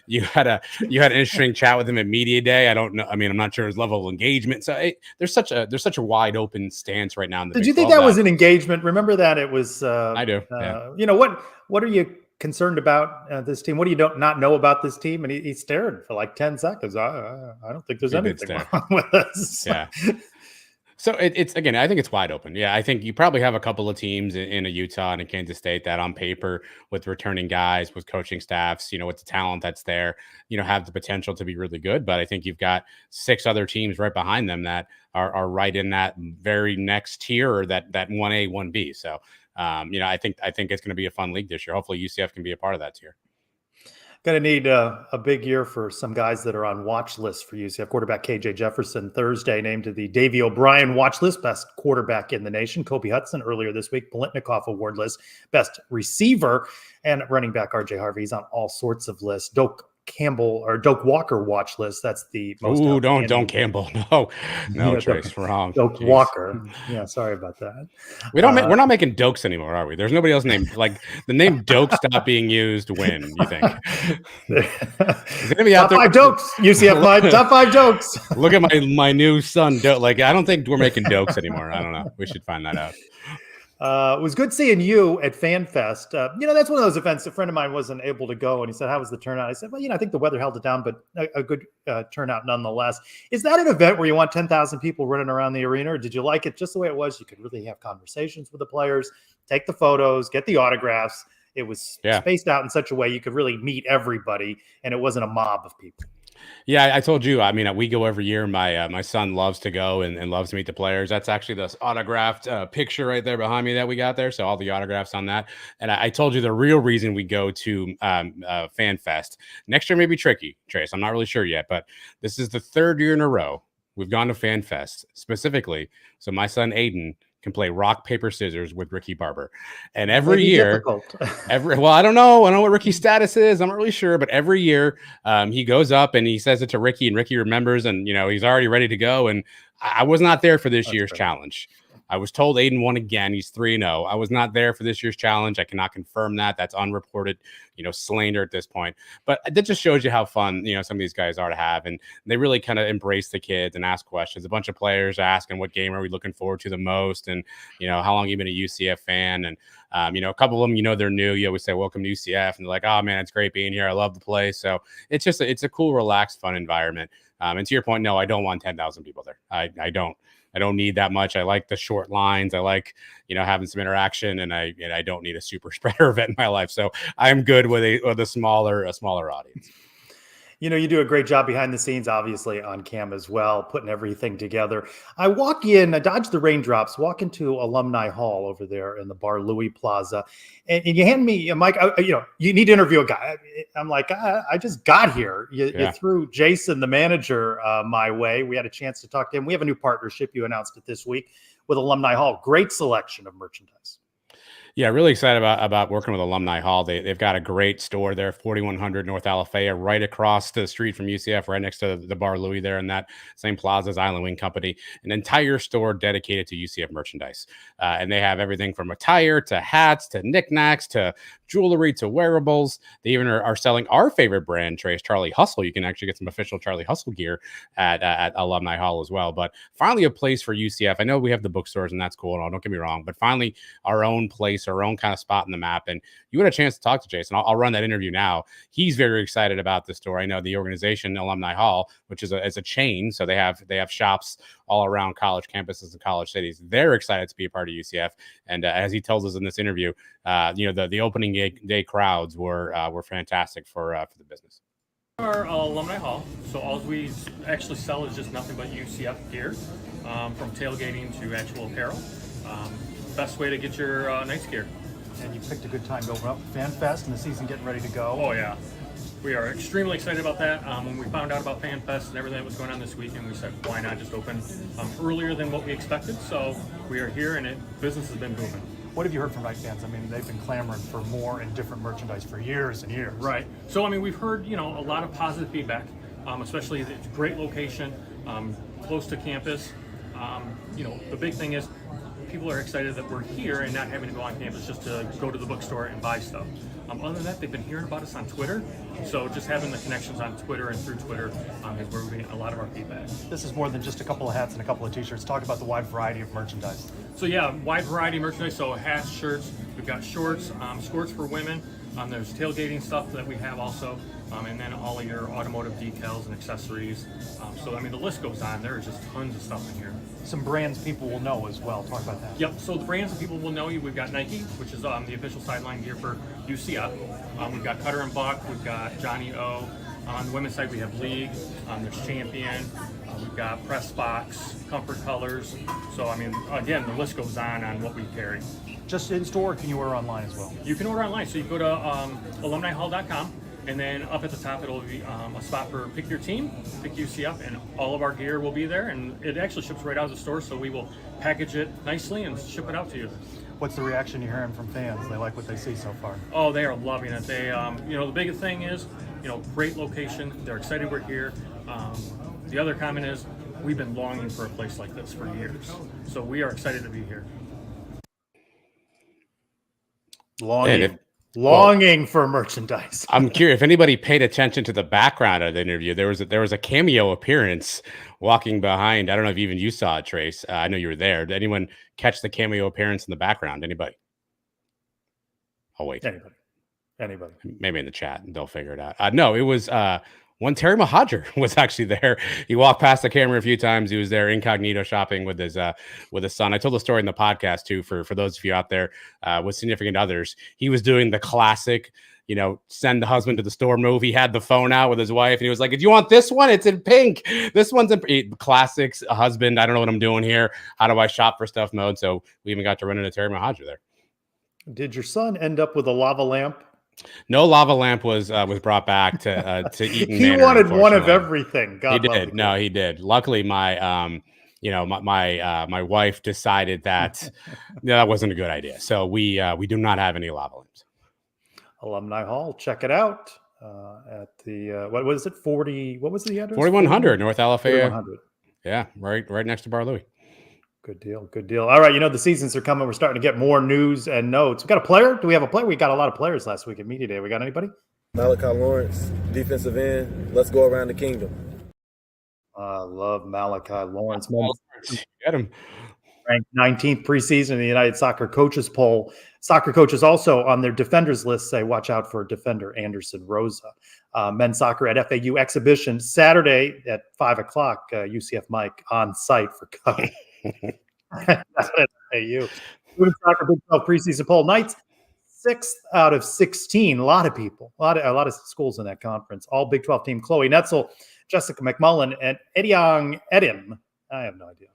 You had an interesting chat with him at media day. I don't know. I mean, I'm not sure his level of engagement. So there's such a wide open stance right now in the Did Big you think 12 that was an engagement? Remember that it was. I do. Yeah. What are you concerned about this team? What do you not know about this team? And he stared for like 10 seconds. I don't think there's anything wrong with us. Yeah. So it's again, I think it's wide open. Yeah, I think you probably have a couple of teams in a Utah and a Kansas State that, on paper, with returning guys, with coaching staffs, with the talent that's there, have the potential to be really good. But I think you've got 6 other teams right behind them that are right in that very next tier, or that 1A, 1B. So, I think it's going to be a fun league this year. Hopefully, UCF can be a part of that tier. Going to need a big year for some guys that are on watch lists for UCF. Quarterback KJ Jefferson Thursday named to the Davey O'Brien watch list, best quarterback in the nation. Kobe Hudson earlier this week, Politnikoff award list, best receiver, and running back RJ Harvey. He's on all sorts of lists. Doak Walker watch list. That's the most. Ooh, don't Campbell. No, Yeah, Trace, wrong. Doak Jeez. Walker. Yeah, sorry about that. We're not making Dokes anymore, are we? There's nobody else named, like, the name Doke stopped being used when, you think? Is it gonna be out top there? 5 Dokes. UCF top 5 Dokes. Look at my new son, Doke. Like, I don't think we're making Dokes anymore. I don't know. We should find that out. It was good seeing you at FanFest. That's one of those events. A friend of mine wasn't able to go, and he said, "How was the turnout?" I said, "Well, I think the weather held it down, but a good turnout nonetheless." Is that an event where you want 10,000 people running around the arena, or did you like it just the way it was? You could really have conversations with the players, take the photos, get the autographs. It was spaced out in such a way you could really meet everybody, and it wasn't a mob of people. Yeah, I told you. I mean, we go every year. My son loves to go and loves to meet the players. That's actually this autographed picture right there behind me that we got there. So all the autographs on that. And I told you the real reason we go to FanFest. Next year may be tricky, Trace. I'm not really sure yet, but this is the 3rd year in a row we've gone to FanFest specifically. So my son Aiden can play rock, paper, scissors with Ricky Barber. And every year, well, I don't know what Ricky's status is. I'm not really sure, but every year he goes up and he says it to Ricky, and Ricky remembers, and he's already ready to go. And I was not there for this year's challenge. I was told Aiden won again. He's 3-0. I was not there for this year's challenge. I cannot confirm that. That's unreported, slander at this point. But that just shows you how fun, some of these guys are to have. And they really kind of embrace the kids and ask questions. A bunch of players asking, what game are we looking forward to the most? And, how long have you been a UCF fan? And, a couple of them, they're new. You always say, welcome to UCF. And they're like, oh, man, it's great being here. I love the place. So it's just, it's a cool, relaxed, fun environment. And to your point, no, I don't want 10,000 people there. I don't. I don't need that much. I like the short lines. I like, having some interaction, and I don't need a super spreader event in my life. So I'm good with a smaller audience. You do a great job behind the scenes, obviously on cam as well, putting everything together. I dodge the raindrops, walk into Alumni Hall over there in the Bar Louie Plaza, and you hand me a mic. You need to interview a guy. I'm like, I just got here. You threw Jason, the manager, my way. We had a chance to talk to him. We have a new partnership. You announced it this week with Alumni Hall. Great selection of merchandise. Yeah, really excited about working with Alumni Hall. They've got a great store there, 4100 North Alafaya, right across the street from UCF, right next to the Bar Louie there in that same plaza as Island Wing Company. An entire store dedicated to UCF merchandise. And they have everything from attire to hats to knickknacks to jewelry to wearables. They even are selling our favorite brand, Trace, Charlie Hustle. You can actually get some official Charlie Hustle gear at Alumni Hall as well. But finally, a place for UCF. I know we have the bookstores, and that's cool and all, don't get me wrong, but finally our own place, our own kind of spot in the map. And you had a chance to talk to Jason. I'll run that interview now. He's very excited about the store. I know the organization, Alumni Hall, which is a chain, so they have shops all around college campuses and college cities. They're excited to be a part of UCF. And as he tells us in this interview, the opening day crowds were fantastic for the business. Our Alumni Hall, so all we actually sell is just nothing but UCF gear, from tailgating to actual apparel. Best way to get your nice gear. And you picked a good time to open up FanFest and the season getting ready to go. Oh yeah, we are extremely excited about that. When we found out about FanFest and everything that was going on this weekend, we said, why not just open earlier than what we expected? So we are here, and business has been booming. What have you heard from Knight fans? I mean, they've been clamoring for more and different merchandise for years and years. Right. So, I mean, we've heard, a lot of positive feedback, especially it's a great location, close to campus. The big thing is people are excited that we're here and not having to go on campus just to go to the bookstore and buy stuff. Other than that, they've been hearing about us on Twitter. So just having the connections on Twitter and through Twitter is where we're getting a lot of our feedback. This is more than just a couple of hats and a couple of t-shirts. Talk about the wide variety of merchandise. So yeah, wide variety of merchandise. So hats, shirts, we've got shorts, skirts for women. There's tailgating stuff that we have also. and then all of your automotive decals and accessories. So, I mean, the list goes on. There is just tons of stuff in here. Some brands people will know as well. Talk about that. Yep, so the brands that people will know you, we've got Nike, which is the official sideline gear for UCF. We've got Cutter and Buck, we've got Johnny O. On the women's side, we have League, there's Champion, we've got Press Box, Comfort Colors. So, I mean, again, the list goes on what we carry. Just in store, or can you order online as well? You can order online, so you go to alumnihall.com, and then up at the top it'll be a spot for pick your team, pick UCF, and all of our gear will be there, and it actually ships right out of the store, so we will package it nicely and ship it out to you. What's the reaction you're hearing from fans? They like what they see so far? Oh, they are loving it. They, the biggest thing is, great location. They're excited we're here. The other comment is, we've been longing for a place like this for years, so we are excited to be here. Longing for merchandise. I'm curious if anybody paid attention to the background of the interview. There was a cameo appearance walking behind. I don't know if even you saw it, Trace. I know you were there. Did anyone catch the cameo appearance in the background? Anybody? Oh, wait. Anybody. Maybe in the chat. They'll figure it out. No, it was when Terry Mahajer was actually there. He walked past the camera a few times. He was there incognito shopping with his son. I told the story in the podcast too, for those of you out there with significant others. He was doing the classic, send the husband to the store move. He had the phone out with his wife and he was like, "Do you want this one? It's in pink. This one's in classics husband. I don't know what I'm doing here. How do I shop for stuff mode?" So we even got to run into Terry Mahajer there. Did your son end up with a lava lamp? No lava lamp was brought back to Eaton He Manor, wanted one of everything. God he did. No, he did. Luckily, my my wife decided that that wasn't a good idea. So we do not have any lava lamps. Alumni Hall, check it out at the what was it? 40. What was the address? 4100 North LFA. 4100. Yeah, right next to Bar Louie. Good deal. All right, the seasons are coming. We're starting to get more news and notes. We got a player? Do we have a player? We got a lot of players last week at Media Day. We got anybody? Malachi Lawrence, defensive end. Let's go around the kingdom. I love Malachi Lawrence. Get him. Ranked 19th preseason in the United Soccer Coaches Poll. Soccer coaches also on their defenders list say watch out for defender Anderson Rosa. Men's soccer at FAU exhibition Saturday at 5 o'clock. UCF Mike on site for coverage. FAU. Women's soccer Big 12 preseason poll nights. 6th out of 16. A lot of people. A lot of schools in that conference. All Big 12 team. Chloe Netzel, Jessica McMullen, and Ediong Edim. I have no idea.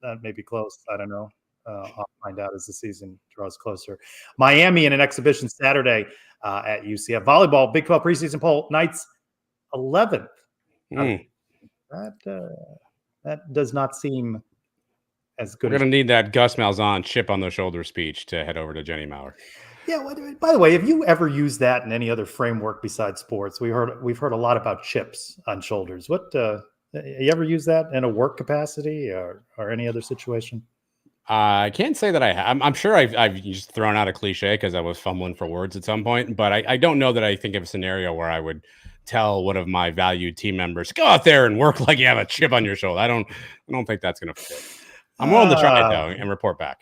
That may be close. I don't know. I'll find out as the season draws closer. Miami in an exhibition Saturday at UCF. Volleyball, Big 12 preseason poll, nights 11th. That does not seem as good. We're going to need that Gus Malzahn chip on the shoulder speech to head over to Jenny Maurer. Yeah. By the way, have you ever used that in any other framework besides sports? We've heard a lot about chips on shoulders. What you ever use that in a work capacity or any other situation? I can't say that I have. I'm sure I've just thrown out a cliche because I was fumbling for words at some point, but I don't know that I think of a scenario where I would tell one of my valued team members, go out there and work like you have a chip on your shoulder. I don't think that's going to fit. I'm willing to try it though and report back.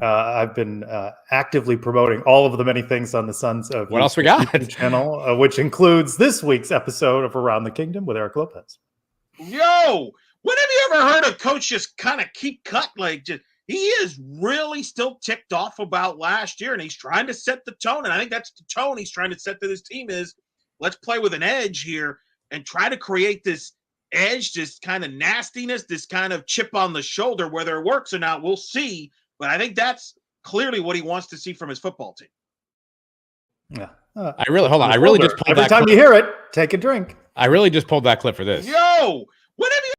I've been actively promoting all of the many things on the Sons of What else we got? YouTube channel, which includes this week's episode of Around the Kingdom with Eric Lopez. Yo, when have you ever heard a coach just kind of keep cut? He is really still ticked off about last year, and he's trying to set the tone. And I think that's the tone he's trying to set to this team is let's play with an edge here and try to create this edge, this kind of nastiness, this kind of chip on the shoulder. Whether it works or not, we'll see. But I think that's clearly what he wants to see from his football team. Yeah. I really just pulled every that time clip. you hear it, take a drink. I really just pulled that clip for this. Yo, when have you?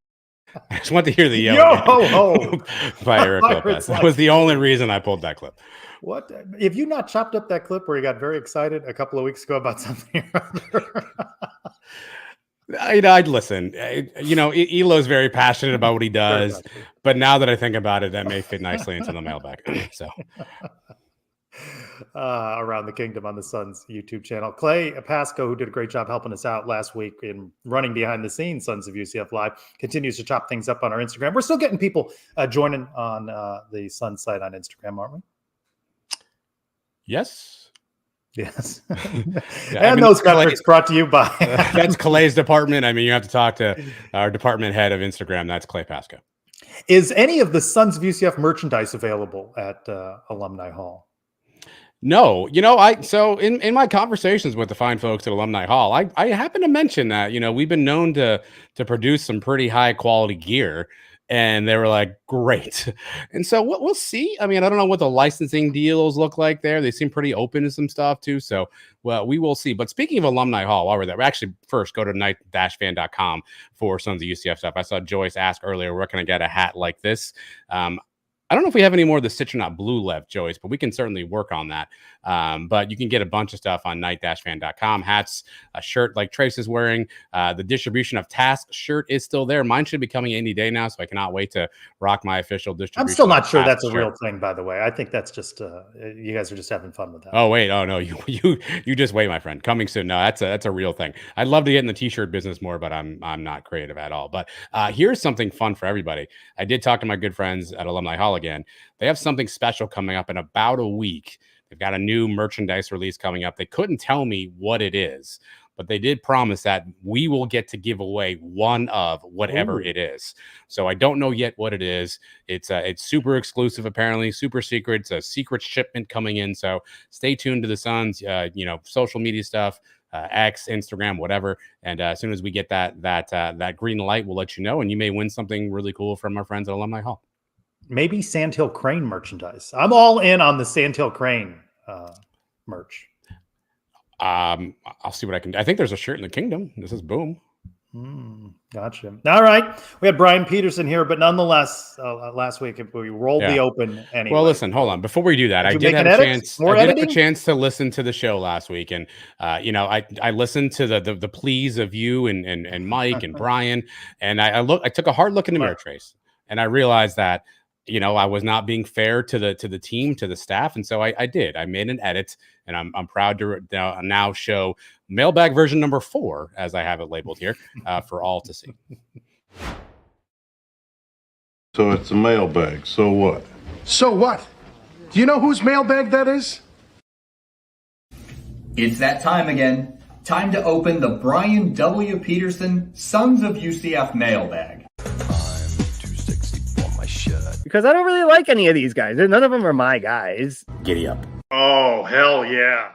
I just want to hear the yo Yo by Eric Lopez. That was the only reason I pulled that clip. What if you not chopped up that clip where you got very excited a couple of weeks ago about something or other? I'd listen. Elo's very passionate about what he does, but now that I think about it, that may fit nicely into the mailbag. So, Around the Kingdom on the Sons YouTube channel. Clay Pasco, who did a great job helping us out last week in running behind the scenes, Sons of UCF Live, continues to chop things up on our Instagram. We're still getting people joining on the Sons site on Instagram, aren't we? yes. Yes. Yeah, And those metrics brought to you by. That's Clay's department. I mean, you have to talk to our department head of Instagram. That's Clay Pasco. Is any of the Sons of UCF merchandise available at Alumni Hall? No, so in my conversations with the fine folks at Alumni Hall, I happen to mention that, we've been known to produce some pretty high quality gear, and they were like, great. And so we'll see. I mean, I don't know what the licensing deals look like there. They seem pretty open to some stuff too. So, well, we will see. But speaking of Alumni Hall, while we're there, we actually first go to night-fan.com for Sons of UCF stuff. I saw Joyce ask earlier, where can I get a hat like this? I don't know if we have any more of the Citronaut Blue left, Joyce, but we can certainly work on that. But you can get a bunch of stuff on night-fan.com. Hats, a shirt like Trace is wearing. The distribution of Task shirt is still there. Mine should be coming any day now, so I cannot wait to rock my official distribution. I'm still not sure that's a real thing, by the way. I think that's just you guys are just having fun with that. Oh wait, oh no, you just wait, my friend. Coming soon. No, that's a real thing. I'd love to get in the t-shirt business more, but I'm not creative at all. But here's something fun for everybody. I did talk to my good friends at Alumni Hall again. They have something special coming up in about a week. They've got a new merchandise release coming up. They couldn't tell me what it is, but they did promise that we will get to give away one of whatever it is. So I don't know yet what it is. It's super exclusive, apparently, super secret. It's a secret shipment coming in. So stay tuned to the Suns, social media stuff, X, Instagram, whatever. And as soon as we get that green light, we'll let you know. And you may win something really cool from our friends at Alumni Hall. Maybe Sandhill Crane merchandise. I'm all in on the Sandhill Crane merch. I'll see what I can do. I think there's a shirt in the Kingdom. This is boom. Gotcha. All right. We had Brian Peterson here, but nonetheless, last week we rolled the open anyway. Well, listen, hold on. Before we do that, I did have a chance to listen to the show last week. And, I listened to the pleas of you and Mike and Brian. And I took a hard look in the mirror, Trace, and I realized that, I was not being fair to the team, to the staff. And so I did. I made an edit, and I'm proud to now show Mailbag version number 4, as I have it labeled here, for all to see. So it's a mailbag. So what? So what? Do you know whose mailbag that is? It's that time again. Time to open the Brian W. Peterson Sons of UCF mailbag. Because I don't really like any of these guys. None of them are my guys. Giddy up. Oh, hell yeah.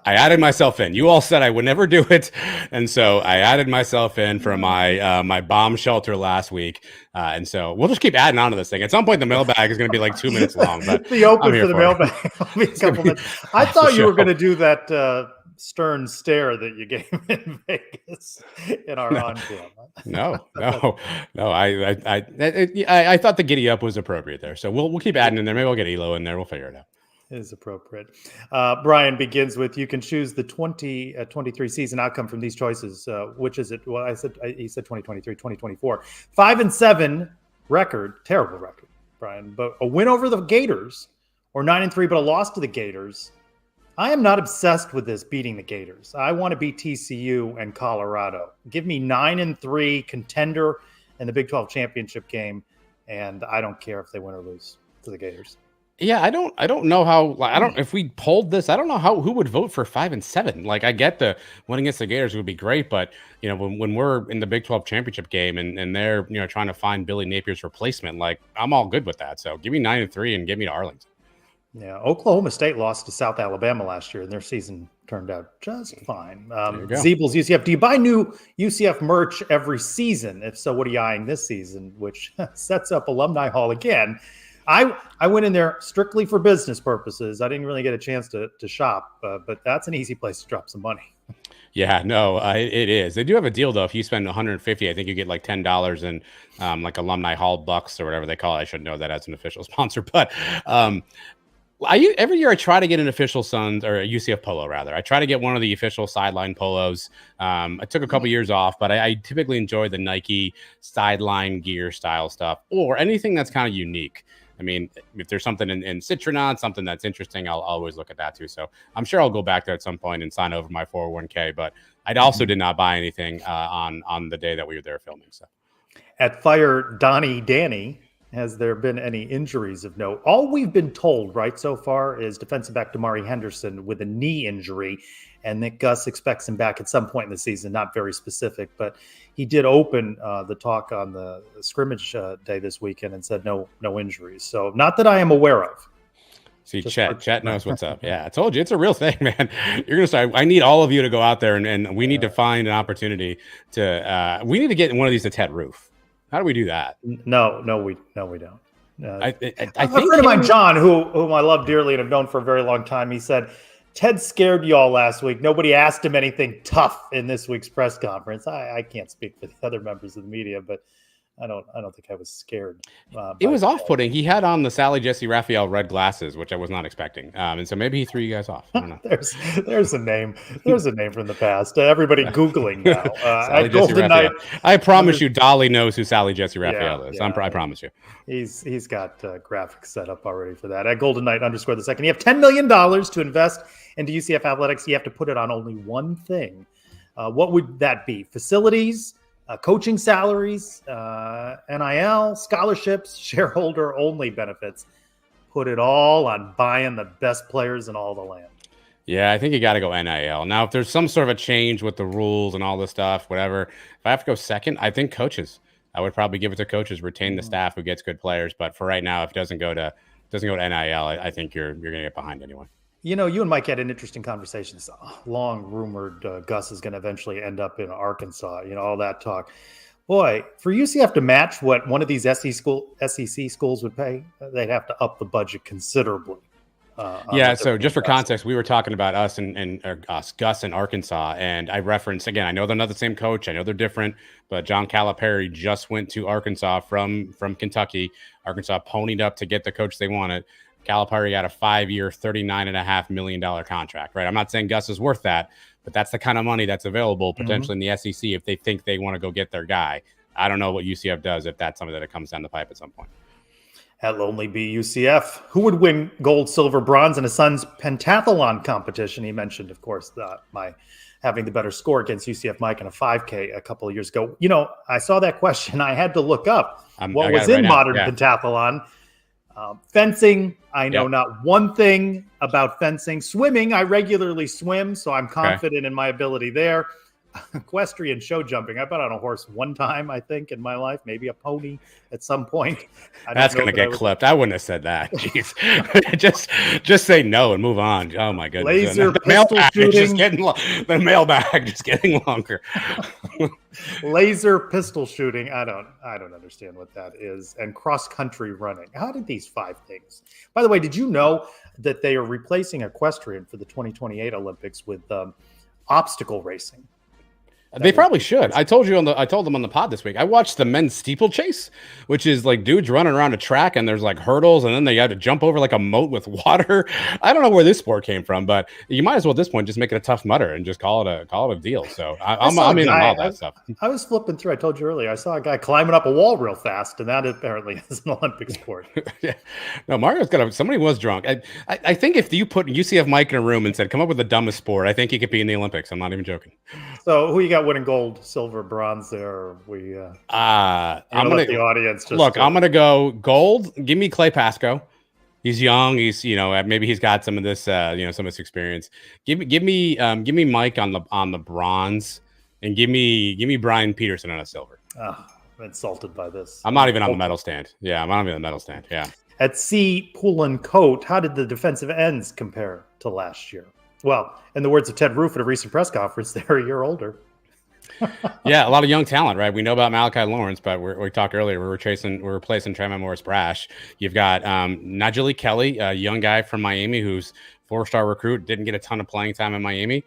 I added myself in. You all said I would never do it. And so I added myself in for my my bomb shelter last week. And so we'll just keep adding on to this thing. At some point, the mailbag is going to be like 2 minutes long. But the open for the mailbag. I thought you were going to do that stern stare that you gave in Vegas in our on-cam. No. I thought the giddy up was appropriate there. So we'll keep adding in there. Maybe we'll get Elo in there. We'll figure it out. It is appropriate. Brian begins with, you can choose the 2023 season outcome from these choices. Which is it? Well, he said 2023, 2024. 5-7 record, terrible record, Brian, but a win over the Gators, or 9-3, but a loss to the Gators. I am not obsessed with this beating the Gators. I want to beat TCU and Colorado. Give me 9-3 contender in the Big 12 championship game, and I don't care if they win or lose to the Gators. Yeah, I don't know how. If we polled this, I don't know who would vote for 5-7. Like, I get the winning against the Gators would be great, but when we're in the Big 12 championship game and they're trying to find Billy Napier's replacement, like, I'm all good with that. So give me 9-3 and get me to Arlington. Yeah, Oklahoma State lost to South Alabama last year, and their season turned out just fine. Zeebel's UCF. Do you buy new UCF merch every season? If so, what are you eyeing this season? Which sets up Alumni Hall again. I went in there strictly for business purposes. I didn't really get a chance to shop, but that's an easy place to drop some money. Yeah, no, it is. They do have a deal though. If you spend $150, I think you get like $10 in like Alumni Hall bucks or whatever they call it. I should know that as an official sponsor, but every year I try to get an official Suns or a UCF polo rather. I try to get one of the official sideline polos. I took a couple years off, but I typically enjoy the Nike sideline gear style stuff or anything that's kind of unique. I mean, if there's something in Citronaut, something that's interesting, I'll always look at that too. So I'm sure I'll go back there at some point and sign over my 401k. But I also did not buy anything on the day that we were there filming. So at Fire Danny, Has there been any injuries of note? All we've been told right so far is defensive back Damari Henderson with a knee injury, and that Gus expects him back at some point in the season. Not very specific, but he did open the talk on the scrimmage day this weekend and said no injuries. So not that I am aware of. See, Chet knows what's up. Yeah, I told you it's a real thing, man. You're gonna start. I need all of you to go out there and we need to find an opportunity to. We need to get one of these to Ted Roof. How do we do that? No, we don't. I A think friend of mine, John, whom I love dearly and have known for a very long time, he said, Ted scared y'all last week. Nobody asked him anything tough in this week's press conference. I can't speak for the other members of the media, but I don't think I was scared. It was off-putting. He had on the Sally Jesse Raphael red glasses, which I was not expecting. And so maybe he threw you guys off. I don't know. There's a name. There's a name from the past. Everybody Googling now. Sally At Jesse Golden Knight. I promise you, Dolly knows who Sally Jesse Raphael is. Yeah. I promise you. He's got graphics set up already for that. At Golden Knight _2. You have $10 million to invest into UCF athletics. You have to put it on only one thing. What would that be? Facilities, coaching salaries, NIL, scholarships, shareholder only benefits. Put it all on buying the best players in all the land. Yeah, I think you got to go NIL. Now, if there's some sort of a change with the rules and all this stuff, whatever, if I have to go second, I think coaches. I would probably give it to coaches, retain the staff who gets good players. But for right now, if it doesn't go to NIL, I think you're going to get behind anyway. You know, you and Mike had an interesting conversation. It's long rumored Gus is going to eventually end up in Arkansas, all that talk. Boy, for UCF to match what one of these SEC schools would pay, they'd have to up the budget considerably. So just for context, we were talking about us and Gus in Arkansas, and I referenced, again, I know they're not the same coach. I know they're different, but John Calipari just went to Arkansas from Kentucky. Arkansas ponied up to get the coach they wanted. Calipari got a 5-year, $39.5 million contract, right? I'm not saying Gus is worth that, but that's the kind of money that's available potentially in the SEC if they think they want to go get their guy. I don't know what UCF does if that's something that comes down the pipe at some point. That'll only be UCF. Who would win gold, silver, bronze in his son's pentathlon competition? He mentioned, of course, my having the better score against UCF Mike in a 5K a couple of years ago. I saw that question. I had to look up what was in modern pentathlon. Fencing, I know not one thing about fencing. Swimming, I regularly swim, so I'm confident in my ability there. Equestrian show jumping, I've been on a horse one time, I think, in my life, maybe a pony at some point. That's going to get clipped. I wouldn't have said that. Jeez. just say no and move on. Oh, my goodness. Laser pistol shooting. The mailbag just getting longer. Laser pistol shooting. I don't understand what that is. And cross-country running. How did these 5 things? By the way, did you know that they are replacing equestrian for the 2028 Olympics with obstacle racing? They probably should. I told them on the pod this week. I watched the men's steeplechase, which is like dudes running around a track and there's like hurdles and then they have to jump over like a moat with water. I don't know where this sport came from, but you might as well at this point just make it a Tough Mudder and just call it a deal. So I'm in on all that stuff. I was flipping through. I told you earlier. I saw a guy climbing up a wall real fast, and that apparently is an Olympic sport. Yeah. No, Mario's somebody was drunk. I think if you put UCF Mike in a room and said, "Come up with the dumbest sport," I think he could be in the Olympics. I'm not even joking. So who you got winning gold, silver, bronze there? I'm gonna the audience just look. I'm gonna go gold. Give me Clay Pasco. He's young. He's maybe he's got some of this some of this experience. Give me Mike on the bronze, and give me Brian Peterson on a silver. I'm insulted by this. I'm not even on the medal stand. Yeah, I'm not even on the medal stand. Yeah. At C. Pool and Coat, how did the defensive ends compare to last year? Well, in the words of Ted Roof at a recent press conference, they're a year older. Yeah, a lot of young talent, right? We know about Malachi Lawrence, but we talked earlier. We're replacing Tremont Morris-Brash. You've got Najee Kelly, a young guy from Miami who's 4-star recruit, didn't get a ton of playing time in Miami.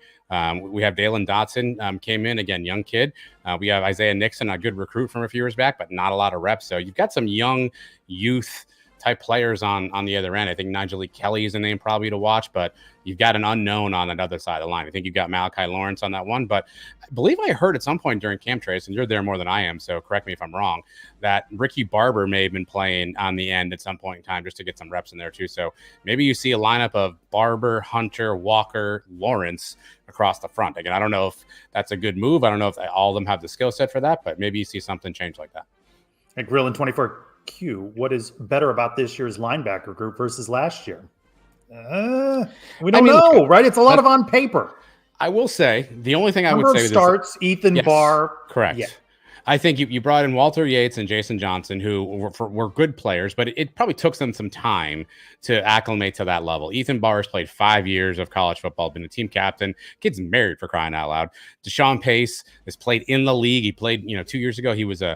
We have Dalen Dotson came in, again, young kid. We have Isaiah Nixon, a good recruit from a few years back, but not a lot of reps. So you've got some young youth type players on the other end. I think Najee Kelly is a name probably to watch, but you've got an unknown on that other side of the line. I think you've got Malachi Lawrence on that one, but I believe I heard at some point during Camp Trace, and you're there more than I am, so correct me if I'm wrong, that Ricky Barber may have been playing on the end at some point in time just to get some reps in there too. So maybe you see a lineup of Barber, Hunter, Walker, Lawrence across the front. Again, I don't know if that's a good move. I don't know if all of them have the skill set for that, but maybe you see something change like that. At Grill in 24 Q, what is better about this year's linebacker group versus last year? We don't know, right? It's a lot of on paper. I will say the only thing I would Number say of starts, Ethan Barr. Correct. Yeah. I think you brought in Walter Yates and Jason Johnson, who were good players, but it probably took them some time to acclimate to that level. Ethan Barr has played 5 years of college football, been a team captain, kid's married for crying out loud. Deshaun Pace has played in the league. He played, 2 years ago. He was a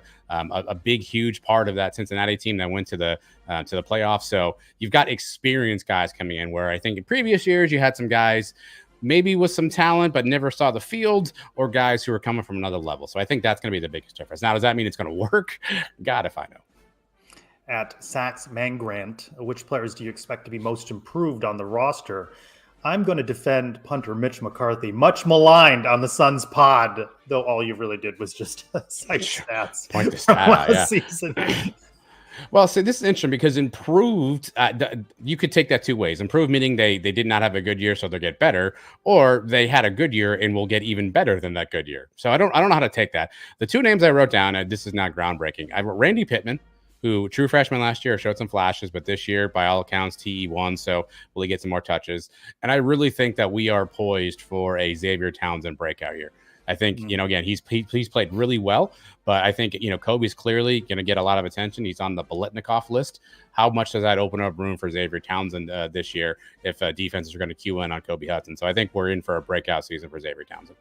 big, huge part of that Cincinnati team that went to the playoffs. So you've got experienced guys coming in, where I think in previous years you had some guys maybe with some talent, but never saw the field, or guys who are coming from another level. So I think that's going to be the biggest difference. Now, does that mean it's going to work? God, if I know. At Sax Mangrant, which players do you expect to be most improved on the roster? I'm going to defend punter Mitch McCarthy, much maligned on the Suns pod, though all you really did was just cite stats Point the from stat out, last season. Well, so this is interesting because improved, you could take that two ways. Improved meaning they did not have a good year, so they'll get better, or they had a good year and will get even better than that good year. So I don't know how to take that. The two names I wrote down, this is not groundbreaking. I wrote Randy Pittman, who true freshman last year, showed some flashes, but this year, by all accounts, TE1, so will he get some more touches? And I really think that we are poised for a Xavier Townsend breakout year. I think, again, he's played really well, but I think, Kobe's clearly going to get a lot of attention. He's on the Biletnikoff list. How much does that open up room for Xavier Townsend this year if defenses are going to cue in on Kobe Hudson? So I think we're in for a breakout season for Xavier Townsend.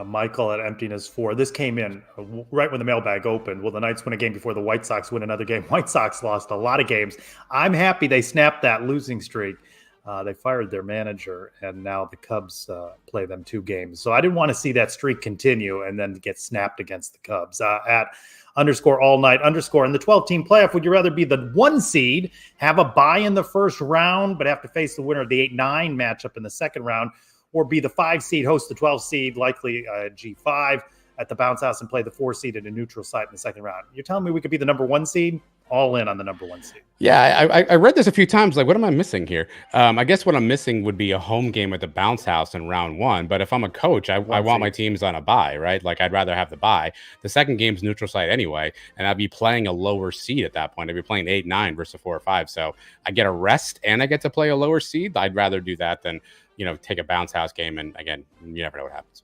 Michael at Emptiness 4. This came in right when the mailbag opened. Will the Knights win a game before the White Sox win another game? White Sox lost a lot of games. I'm happy they snapped that losing streak. They fired their manager, and now the Cubs play them 2 games. So I didn't want to see that streak continue and then get snapped against the Cubs. At _ all night _ in the 12-team playoff, would you rather be the 1 seed, have a bye in the first round, but have to face the winner of the 8-9 matchup in the second round, or be the 5 seed, host the 12 seed, likely G5 at the bounce house, and play the 4 seed at a neutral site in the second round? You're telling me we could be the number 1 seed? All in on the number 1 seed. Yeah, I read this a few times. Like, what am I missing here? I guess what I'm missing would be a home game at the bounce house in round 1. But if I'm a coach, I want my teams on a bye, right? Like, I'd rather have the bye. The second game's neutral site anyway, and I'd be playing a lower seed at that point. I'd be playing 8-9 versus 4 or 5. So I get a rest and I get to play a lower seed. I'd rather do that than take a bounce house game. And again, you never know what happens.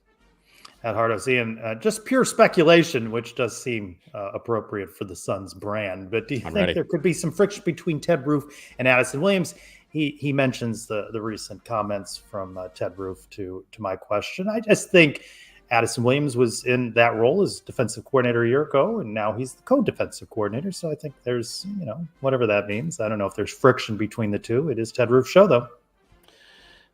At Heart of Seeing, just pure speculation, which does seem appropriate for the Suns brand. But do you think there could be some friction between Ted Roof and Addison Williams? He mentions the recent comments from Ted Roof to my question. I just think Addison Williams was in that role as defensive coordinator a year ago, and now he's the co-defensive coordinator. So I think there's, whatever that means. I don't know if there's friction between the two. It is Ted Roof's show, though.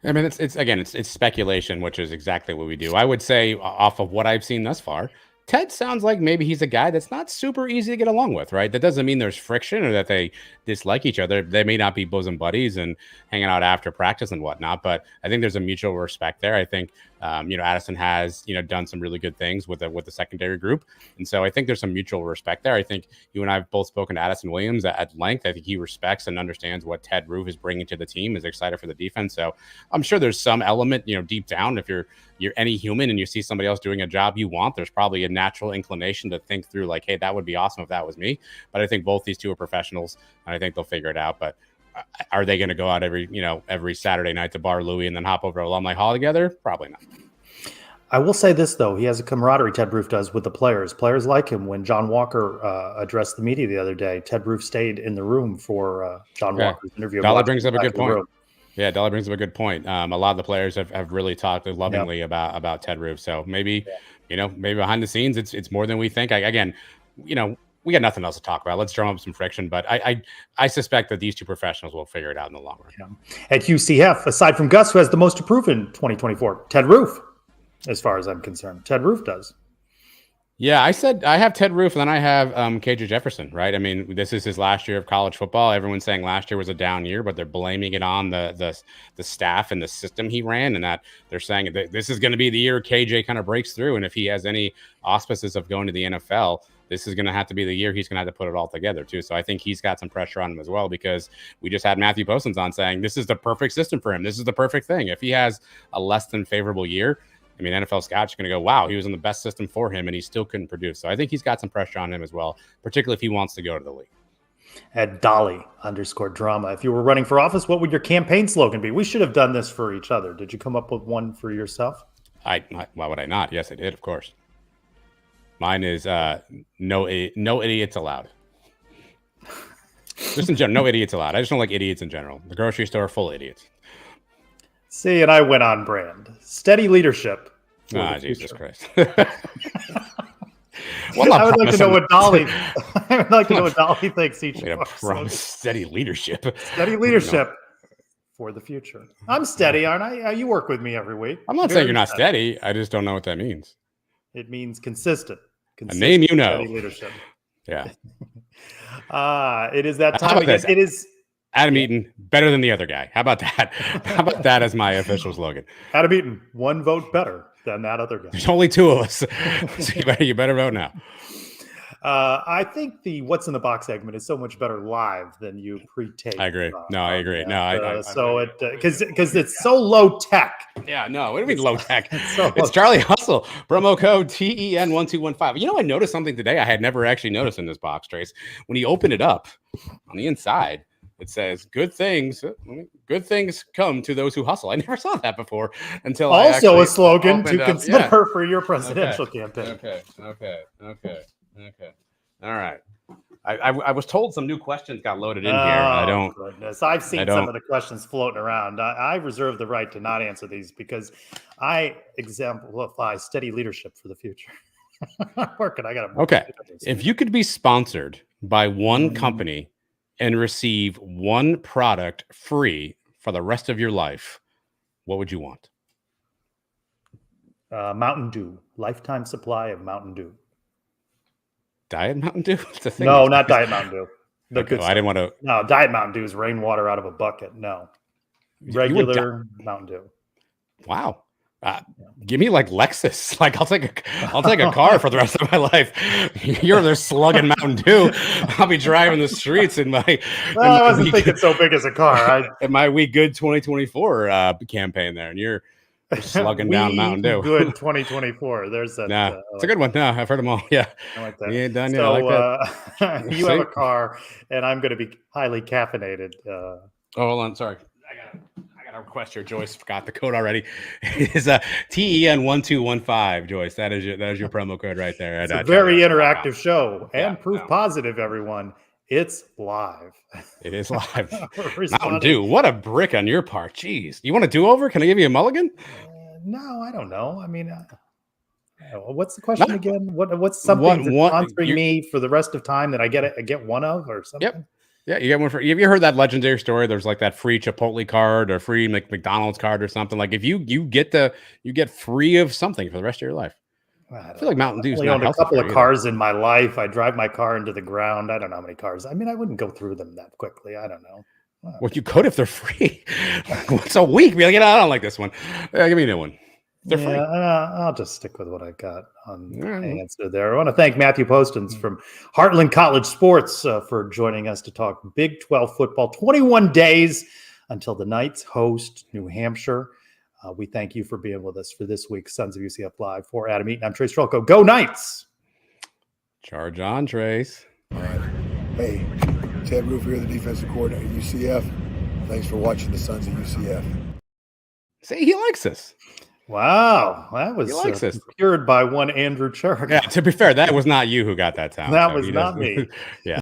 I mean, it's speculation, which is exactly what we do. I would say, off of what I've seen thus far, Ted sounds like maybe he's a guy that's not super easy to get along with, right? That doesn't mean there's friction or that they dislike each other. They may not be bosom buddies and hanging out after practice and whatnot, but I think there's a mutual respect there. I think, Addison has, done some really good things with the secondary group. And so I think there's some mutual respect there. I think you and I have both spoken to Addison Williams at length. I think he respects and understands what Ted Roof is bringing to the team, is excited for the defense. So I'm sure there's some element, deep down, if you're any human and you see somebody else doing a job you want, there's probably a natural inclination to think through like, hey, that would be awesome if that was me. But I think both these two are professionals and I think they'll figure it out. But are they going to go out every Saturday night to Bar Louie and then hop over to Alumni Hall together? Probably not. I will say this, though. He has a camaraderie, Ted Roof does, with the players. Players like him. When John Walker addressed the media the other day, Ted Roof stayed in the room for John Walker's interview. Dollar brings up a good point. Yeah, Dollar brings up a good point. A lot of the players have really talked lovingly about Ted Roof. So maybe, maybe behind the scenes, it's more than we think. We got nothing else to talk about. Let's drum up some friction. But I suspect that these two professionals will figure it out in the long run. Yeah. At UCF, aside from Gus, who has the most to prove in 2024? Ted Roof, as far as I'm concerned. Ted Roof does. Yeah, I said I have Ted Roof and then I have KJ Jefferson, right? I mean, this is his last year of college football. Everyone's saying last year was a down year, but they're blaming it on the staff and the system he ran, and that they're saying that this is going to be the year KJ kind of breaks through. And if he has any auspices of going to the NFL, this is going to have to be the year he's going to have to put it all together too. So I think he's got some pressure on him as well, because we just had Matthew Poston's on saying this is the perfect system for him. This is the perfect thing. If he has a less than favorable year, I mean, NFL scouts are going to go, wow, he was in the best system for him and he still couldn't produce. So I think he's got some pressure on him as well, particularly if he wants to go to the league. At Dolly_drama. If you were running for office, what would your campaign slogan be? We should have done this for each other. Did you come up with one for yourself? Why would I not? Yes, I did, of course. Mine is no idiots allowed. Just in general, no idiots allowed. I just don't like idiots in general. The grocery store, full of idiots. See, and I went on brand. Steady leadership. Jesus Christ. Well, I would like to know what Dolly. I would like to know what Dolly thinks each of us. Steady leadership. Steady leadership for the future. I'm steady, aren't I? You work with me every week. I'm not saying you're not steady. I just don't know what that means. It means consistent. A name you know. Steady leadership. Yeah. It is that time again. It is Adam Eaton, better than the other guy. How about that? How about that as my official slogan? Adam Eaton, one vote better than that other guy. There's only two of us. So you better vote now. I think the "What's in the Box" segment is so much better live than you pre-tape. I agree. I agree. Because it's so low tech. Yeah, no. What do you mean low tech? It's Charlie Hustle. Promo code TEN1215. You know, I noticed something today I had never actually noticed in this box, Trace. When you open it up on the inside, it says "Good things come to those who hustle." I never saw that before until also a slogan to consider for your presidential campaign. Okay. All right. I was told some new questions got loaded in here. I don't. Goodness. I've seen some of the questions floating around. I reserve the right to not answer these because I exemplify steady leadership for the future. I'm working. I got to. Okay. If you could be sponsored by one company and receive one product free for the rest of your life, what would you want? Mountain Dew. Lifetime supply of Mountain Dew. Diet Mountain Dew? No, not Diet Mountain Dew. I didn't want to. No, Diet Mountain Dew is rainwater out of a bucket. No. Regular Mountain Dew. Wow. Give me like Lexus. Like I'll take a car for the rest of my life. You're there slugging Mountain Dew. I'll be driving the streets in my. Well, I wasn't thinking so big as a car. In my We Good 2024 campaign there, and you're slugging down Mountain Dew. Good 2024. There's that. It's a good one. No, I've heard them all. Yeah, I like that. You ain't done yet. So, I like that. You have a car, and I'm going to be highly caffeinated. Hold on. Sorry. I got a request here. Joyce forgot the code already. It's TEN1215. Joyce, that is your promo code right there. It's a very interactive show and proof positive, everyone. It's live. It is live. Mountain Dew. What a brick on your part. Jeez. You want a do-over? Can I give you a mulligan? No, I don't know. I mean, what's the question again? What's something sponsoring me for the rest of time that I get one of or something? Yep. Yeah, you get one for. Have you heard that legendary story? There's like that free Chipotle card or free McDonald's card or something. Like if you get free of something for the rest of your life. I feel like Mountain Dew's not owned a couple of cars in my life. I drive my car into the ground. I don't know how many cars. I mean, I wouldn't go through them that quickly. I don't know. Well, you could if they're free. Once a week, be like, I don't like this one. Give me a new one. They're free. I'll just stick with what I got on the answer there. I want to thank Matthew Postins from Heartland College Sports for joining us to talk Big 12 football. 21 days until the Knights host New Hampshire. We thank you for being with us for this week's Sons of UCF Live. For Adam Eaton, I'm Trace Strelko. Go Knights! Charge on, Trace. All right. Hey, Ted Roof here, the defensive coordinator at UCF. Thanks for watching the Sons of UCF. See, he likes us. Wow, that was procured by one Andrew Church. Yeah, to be fair, that was not you who got that sound. That was not me. Yeah.